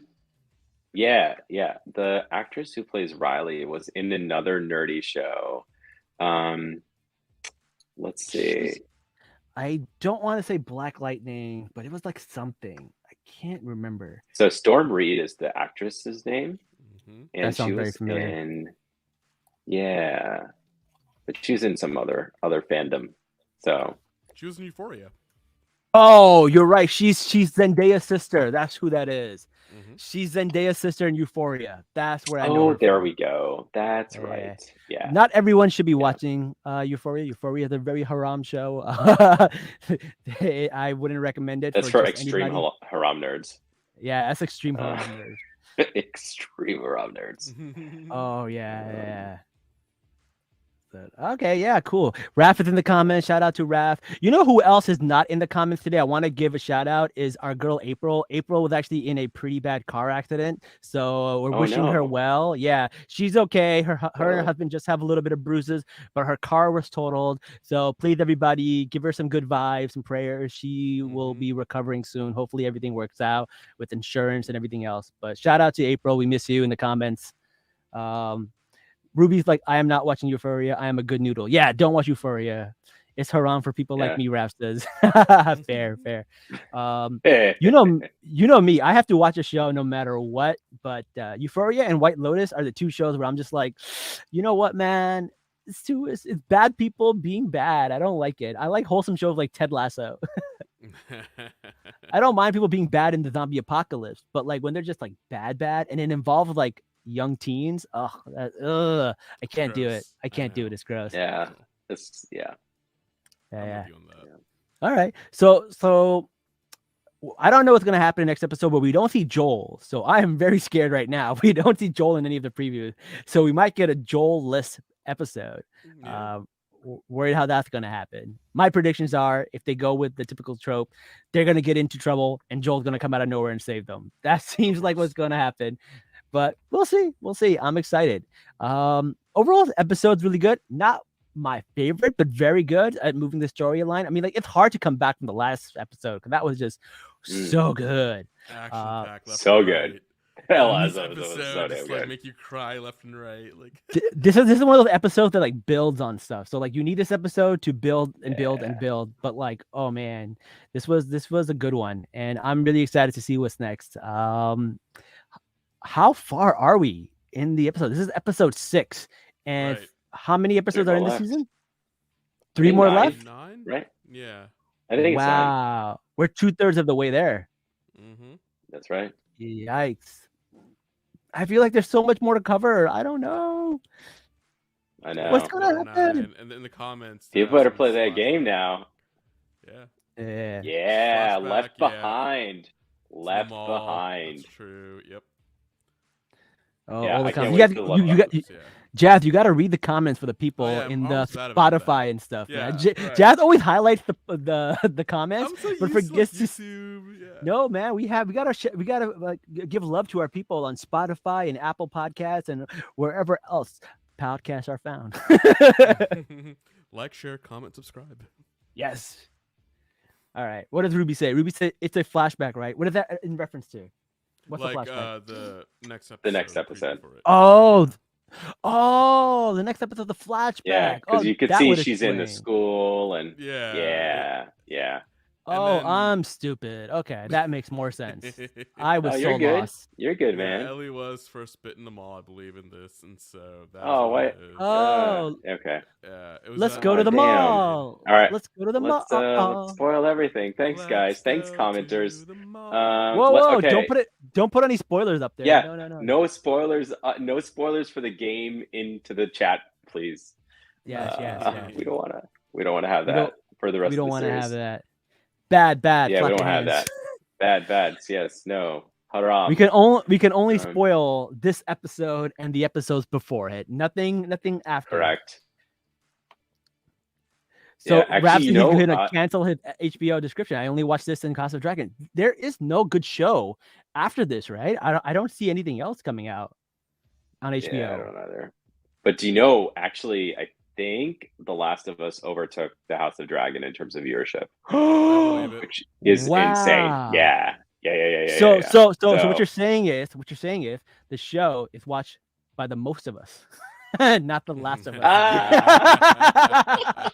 C: Yeah. The actress who plays Riley was in another nerdy show. Let's see.
A: I don't want to say Black Lightning, but it was like something. I can't remember.
C: So Storm Reed is the actress's name. And
A: That sounds
C: she
A: very
C: was
A: familiar.
C: but she's in some other fandom. So
B: She was in Euphoria.
A: Oh, you're right. She's Zendaya's sister. That's who that is. She's Zendaya's sister in Euphoria. That's where I know her
C: there
A: from.
C: we go. That's right. Yeah.
A: Not everyone should be watching Euphoria. Euphoria is a very haram show. I wouldn't recommend it.
C: That's for extreme haram nerds.
A: Yeah, that's extreme haram nerds.
C: Extreme haram nerds.
A: Oh yeah. Okay, yeah, cool. Raph is in the comments. Shout out to Raph. You know who else is not in the comments today? I want to give a shout out is our girl April. April was actually in a pretty bad car accident, so we're wishing her well. Yeah, she's okay. Her and her husband just have a little bit of bruises, but her car was totaled. So please, everybody, give her some good vibes and prayers. She will be recovering soon. Hopefully, everything works out with insurance and everything else. But shout out to April. We miss you in the comments. Ruby's like, I am not watching Euphoria. I am a good noodle. Yeah, don't watch Euphoria. It's haram for people like me, Raph says. Fair. You know me. I have to watch a show no matter what. But Euphoria and White Lotus are the two shows where I'm just like, you know what, man? It's bad people being bad. I don't like it. I like wholesome shows like Ted Lasso. I don't mind people being bad in the zombie apocalypse, but like when they're just like bad, and it involves like young teens, I can't do it. I can't do it. It's gross.
C: Yeah.
A: All right. So I don't know what's gonna happen in the next episode, but we don't see Joel, so I am very scared right now. We don't see Joel in any of the previews, so we might get a Joel-less episode.
B: Yeah.
A: Worried how that's gonna happen. My predictions are, if they go with the typical trope, they're gonna get into trouble, and Joel's gonna come out of nowhere and save them. That seems like what's gonna happen, but we'll see. We'll see. I'm excited. Overall, the episode's really good. Not my favorite, but very good at moving the storyline. I mean, like, it's hard to come back from the last episode because that was just so good.
B: Action-packed left
C: so
B: and
C: good.
B: right.
C: Hell,
B: This
C: that was
B: episode
C: so damn
B: just like
C: good.
B: make you cry left and right. Like
A: This is one of those episodes that like builds on stuff. So like you need this episode to build and build and build. But like, oh man, this was a good one, and I'm really excited to see what's next. How far are we in the episode? This is episode 6, and
B: Right.
A: how many episodes are in this
C: left.
A: season? 3 more
C: 9.
A: left.
B: 9?
C: Right?
B: Yeah.
C: I think it's 9.
A: Wow, we're 2/3 of the way there.
B: Mm-hmm.
C: That's right.
A: Yikes! I feel like there's so much more to cover. I don't know.
C: I know.
A: What's gonna happen?
B: And in the comments,
C: People better play that game now.
B: Yeah.
C: Yeah,
B: Flashback,
C: Left
B: yeah.
C: Behind. Left
B: Small,
C: Behind.
B: That's true. Yep.
A: Oh,
C: Yeah,
A: all the
C: I can't
A: comments.
C: wait
A: You
C: for
A: got,
C: the
A: you
C: left
A: got,
B: Yeah.
A: Jazz, you got to read the comments for the people
B: yeah,
A: in
B: I'm
A: the
B: always sad about
A: Spotify
B: that.
A: and stuff.
B: Yeah,
A: man.
B: right.
A: Jazz always highlights the comments,
B: I'm so
A: but
B: used to, like,
A: forgets to.
B: YouTube. Yeah.
A: No, man, we gotta like give love to our people on Spotify and Apple Podcasts and wherever else podcasts are found.
B: Like, share, comment, subscribe.
A: Yes. All right. What does Ruby say? Ruby said it's a flashback, right? What is that in reference to? What's
B: like
A: the flashback?
B: the next episode.
C: The next
B: preview
C: episode.
B: for it.
A: Oh, the next episode, the flashback.
C: Yeah, because you could
A: that
C: see
A: would
C: she's in the
A: explain.
C: school and
B: Yeah.
C: yeah.
A: Oh,
B: then-
A: I'm stupid. Okay, that makes more sense. I was
C: Oh,
A: so
C: you're good.
A: lost.
C: You're good,
B: Yeah,
C: man.
B: Ellie was first bitten the mall, I believe, in this, and so that's
C: Oh,
B: what
C: wait.
B: it is.
A: Oh,
C: Okay.
B: Yeah, it was
A: let's
B: that
A: go to the
C: damn.
A: mall.
C: All right.
A: Let's go to the
C: Let's
A: mall.
C: spoil everything. Thanks,
B: Let's
C: guys. Thanks,
B: go
C: commenters.
B: to the mall.
A: Whoa!
C: Okay.
A: Don't put any spoilers up there.
C: Yeah,
A: No.
C: No spoilers. No spoilers for the game into the chat, please.
A: Yes.
C: We don't want to have
A: We
C: that
A: don't-
C: for the rest
A: We
C: of
A: don't
C: the
A: want to
C: series.
A: have that. Bad.
C: Yeah, we
A: clap
C: don't
A: your
C: have
A: hands.
C: that. Bad. Yes. No. Haram.
A: We can only spoil this episode and the episodes before it. Nothing after.
C: Correct.
A: So
C: Yeah, actually,
A: Rhapsody,
C: you know,
A: he's gonna cancel his HBO description. I only watched this in House of Dragon. There is no good show after this, right? I don't see anything else coming out on HBO.
C: Yeah, I don't know either. But do you know? Actually, I think The Last of Us overtook The House of Dragon in terms of viewership,
B: believe it.
C: which is insane.
A: Wow.
C: Yeah.
A: So what
C: So-
A: you're saying is the show is watched by the most of us, not the last of us.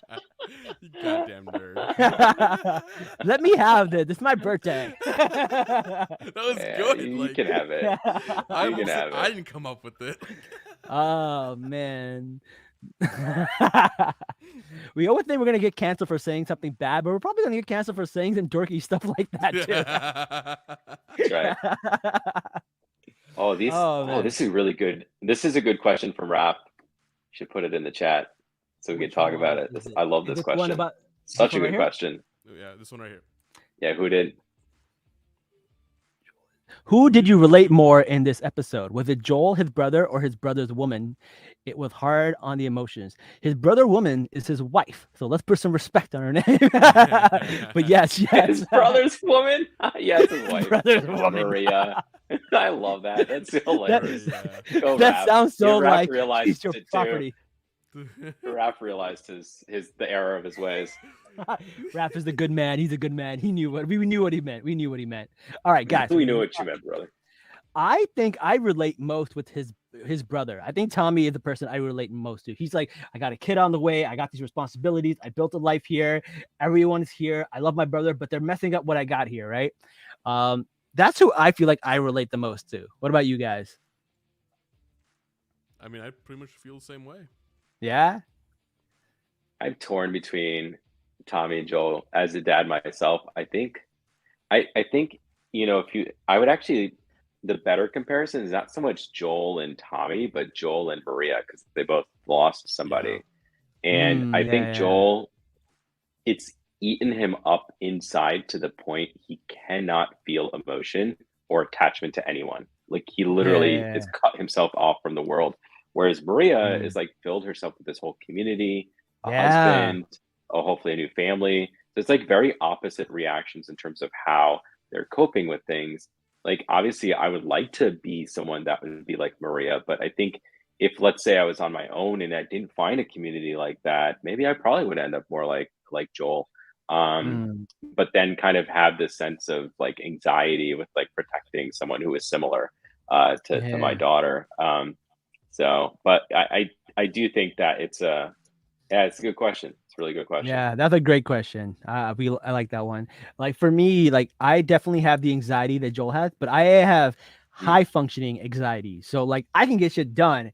B: You goddamn nerd.
A: Let me have this. This is my birthday.
B: That was
C: Yeah,
B: good.
C: you
B: like,
C: can have it.
B: I
C: You can have it.
B: I didn't come up with it.
A: Oh man. We always think we're gonna get canceled for saying something bad, but we're probably gonna get canceled for saying some dorky stuff like that too.
C: That's right. Oh,
A: man.
C: this is really good. This is a good question from Rap. Should put it in the chat so we can
A: Which
C: talk
A: one
C: about it.
A: is it?
C: I love
A: Is
C: this
A: one
C: question.
A: about-
C: Such
A: this
C: a
A: one
C: good
A: right here?
C: question.
B: Yeah, this one right here.
C: Yeah, who did?
A: Who did you relate more in this episode? Was it Joel, his brother, or his brother's woman? It was hard on the emotions. His brother woman is his wife, so let's put some respect on her name. But yes.
C: His brother's woman? Yes, his wife.
A: Brother's woman.
C: Maria. I love that. That's hilarious.
B: Yeah.
C: Go,
A: That
C: Raph.
A: sounds so
C: Raph
A: like
C: realized
A: piece of
C: it too.
A: property.
C: Raph realized the error of his ways.
A: Raph is the good man. He's a good man. We knew what he meant. We knew what he meant. All right, guys.
C: We knew what you meant, brother.
A: I think I relate most with his brother. I think Tommy is the person I relate most to. He's like, I got a kid on the way. I got these responsibilities. I built a life here. Everyone's here. I love my brother, but they're messing up what I got here, right? That's who I feel like I relate the most to. What about you guys?
B: I mean, I pretty much feel the same way.
A: Yeah?
C: I'm torn between Tommy and Joel. As a dad myself, I think, I would actually, the better comparison is not so much Joel and Tommy, but Joel and Maria, because they both lost somebody. And I think Joel, it's eaten him up inside to the point he cannot feel emotion or attachment to anyone. Like he literally
A: Yeah.
C: has cut himself off from the world. Whereas Maria
A: Mm.
C: is like filled herself with this whole community, a
A: Yeah.
C: husband, hopefully a new family. So it's like very opposite reactions in terms of how they're coping with things. Like obviously I would like to be someone that would be like Maria, but I think if let's say I was on my own and I didn't find a community like that, maybe I probably would end up more like Joel. Um,
A: Mm.
C: but then kind of have this sense of like anxiety with like protecting someone who is similar to my
A: Yeah.
C: daughter. So, but I do think that it's a good question. It's a really good question.
A: Yeah, that's a great question. I like that one. Like for me, like I definitely have the anxiety that Joel has, but I have
C: Mm.
A: high functioning anxiety. So like I can get shit done,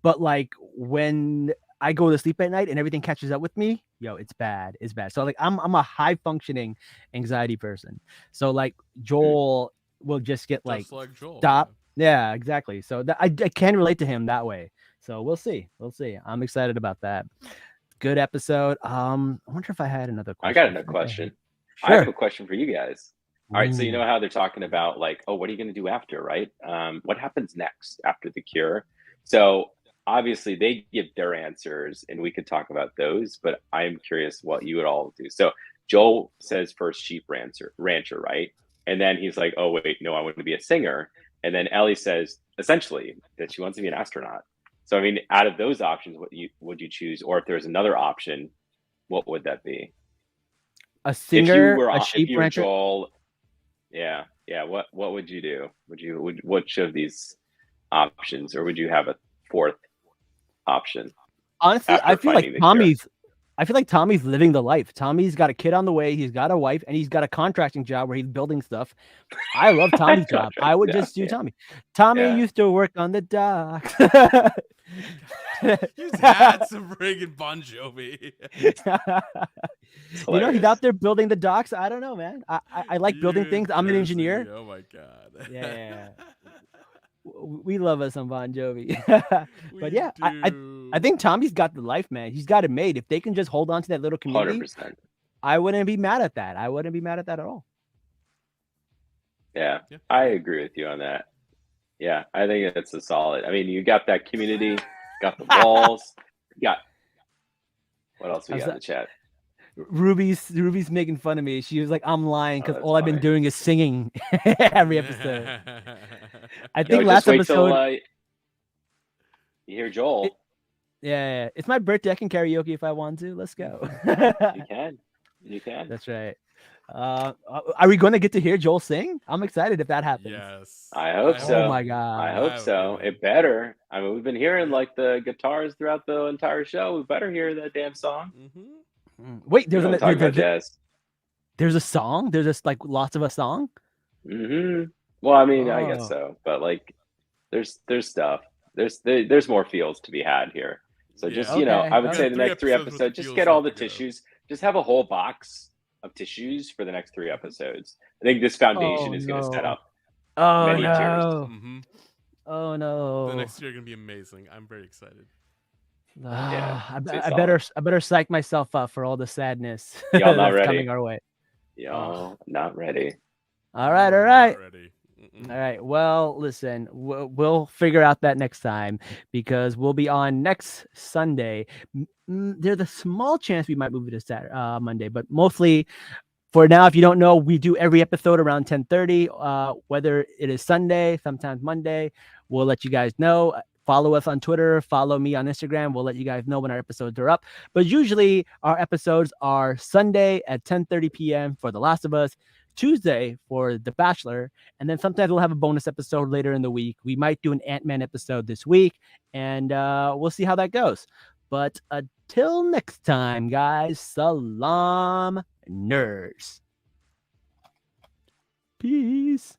A: but like when I go to sleep at night and everything catches up with me, yo, it's bad. It's bad. So like I'm a high functioning anxiety person. So like
C: Mm.
A: Joel will just get like
B: Just like Joel.
A: stop. Yeah, exactly. So that I can relate to him that way. So we'll see. We'll see. I'm excited about that. Good episode. I wonder if I had another
C: I got
A: question.
C: another question. I have
A: Sure.
C: a question for you guys. All right, so you
A: Ooh.
C: know how they're talking about like, oh, what are you going to do after, right? What happens next after the cure? So obviously they give their answers, and we could talk about those. But I am curious what you would all do. So Joel says first sheep rancher, right? And then he's like, oh wait, no, I want to be a singer. And then Ellie says essentially that she wants to be an astronaut. So I mean, out of those options, what you would you choose? Or if there's another option, what would that be?
A: A
C: If you
A: singer,
C: were
A: a
C: if
A: sheep
C: you were
A: rancher.
C: Joel, yeah, what would you do? Would which of these options, or would you have a fourth option
A: Honestly,
C: after finding the cure?
A: I feel like Tommy's living the life. Tommy's got a kid on the way, he's got a wife, and he's got a contracting job where he's building stuff. I love Tommy's job.
C: Contract,
A: I would
C: yeah,
A: just do Tommy. Tommy
C: yeah.
A: used to work on the docks.
B: You just had some friggin' Bon Jovi.
C: It's
A: You know, he's
C: hilarious.
A: out there building the docks. I don't know, man. I like building
B: You
A: things. I'm an
B: Jersey.
A: engineer.
B: Oh my god.
A: Yeah. We love us some Bon Jovi. But
B: We
A: yeah, I
B: do.
A: think Tommy's got the life, man. He's got it made. If they can just hold on to that little community,
C: 100%.
A: I wouldn't be mad at that. I wouldn't be mad at that at all.
C: Yeah,
B: Yeah.
C: I agree with you on that. Yeah, I think it's a solid. I mean, you got that community, got the walls, you got what else we got in the chat?
A: Ruby's making fun of me. She was like, "I'm lying
C: Oh,
A: because
C: that's
A: all I've been
C: funny.
A: doing is singing every episode." I
C: Yo,
A: think
C: just
A: last
C: wait till
A: episode,
C: you hear Joel.
A: yeah, it's my birthday. I can karaoke if I want to. Let's go.
C: You can. You can.
A: That's right. Are we going to get to hear Joel sing? I'm excited if that happens.
B: Yes.
C: I hope
B: have a
A: Oh
C: so.
A: my
B: feeling.
C: I
A: god.
C: hope
B: have a
C: so.
B: feeling.
C: It better. I mean, we've been hearing like the guitars throughout the entire show. We better hear that damn song.
A: Wait,
C: You know what I'm talking about, Jazz.
A: there's a song. There's just like lots of a song.
C: Well, I mean, I guess
A: Oh,
C: so, but like, there's stuff. There's more feels to be had here. So just
B: Yeah.
C: I
A: okay.
C: would
B: We
C: say
B: got
C: the
B: 3
C: next three
B: episodes with the
C: episodes, just
B: feels
C: get all
B: left
C: the
B: to go.
C: tissues. Just have a whole box of tissues for the next 3 episodes. I think this foundation
A: Oh
C: is going to set
A: no.
C: up
A: Oh
C: many tiers.
A: no.
B: Mm-hmm.
A: Oh
B: The
A: no.
B: next year are gonna be amazing. I'm very excited.
C: Yeah,
A: I
C: it's
A: better psych myself up for all the sadness
C: y'all not
A: that's coming
C: ready.
A: our way.
C: Y'all not ready.
A: All right, all
B: We're
A: right.
B: not ready.
A: All right. Well, listen, we'll figure out that next time because we'll be on next Sunday. There's a small chance we might move it to Saturday, Monday, but mostly for now, if you don't know, we do every episode around 10:30. Whether it is Sunday, sometimes Monday, we'll let you guys know. Follow us on Twitter. Follow me on Instagram. We'll let you guys know when our episodes are up. But usually our episodes are Sunday at 10:30 p.m. for The Last of Us, Tuesday for The Bachelor, and then sometimes we'll have a bonus episode later in the week. We might do an Ant-Man episode this week, and we'll see how that goes. But until next time, guys, Salaam, nerds. Peace.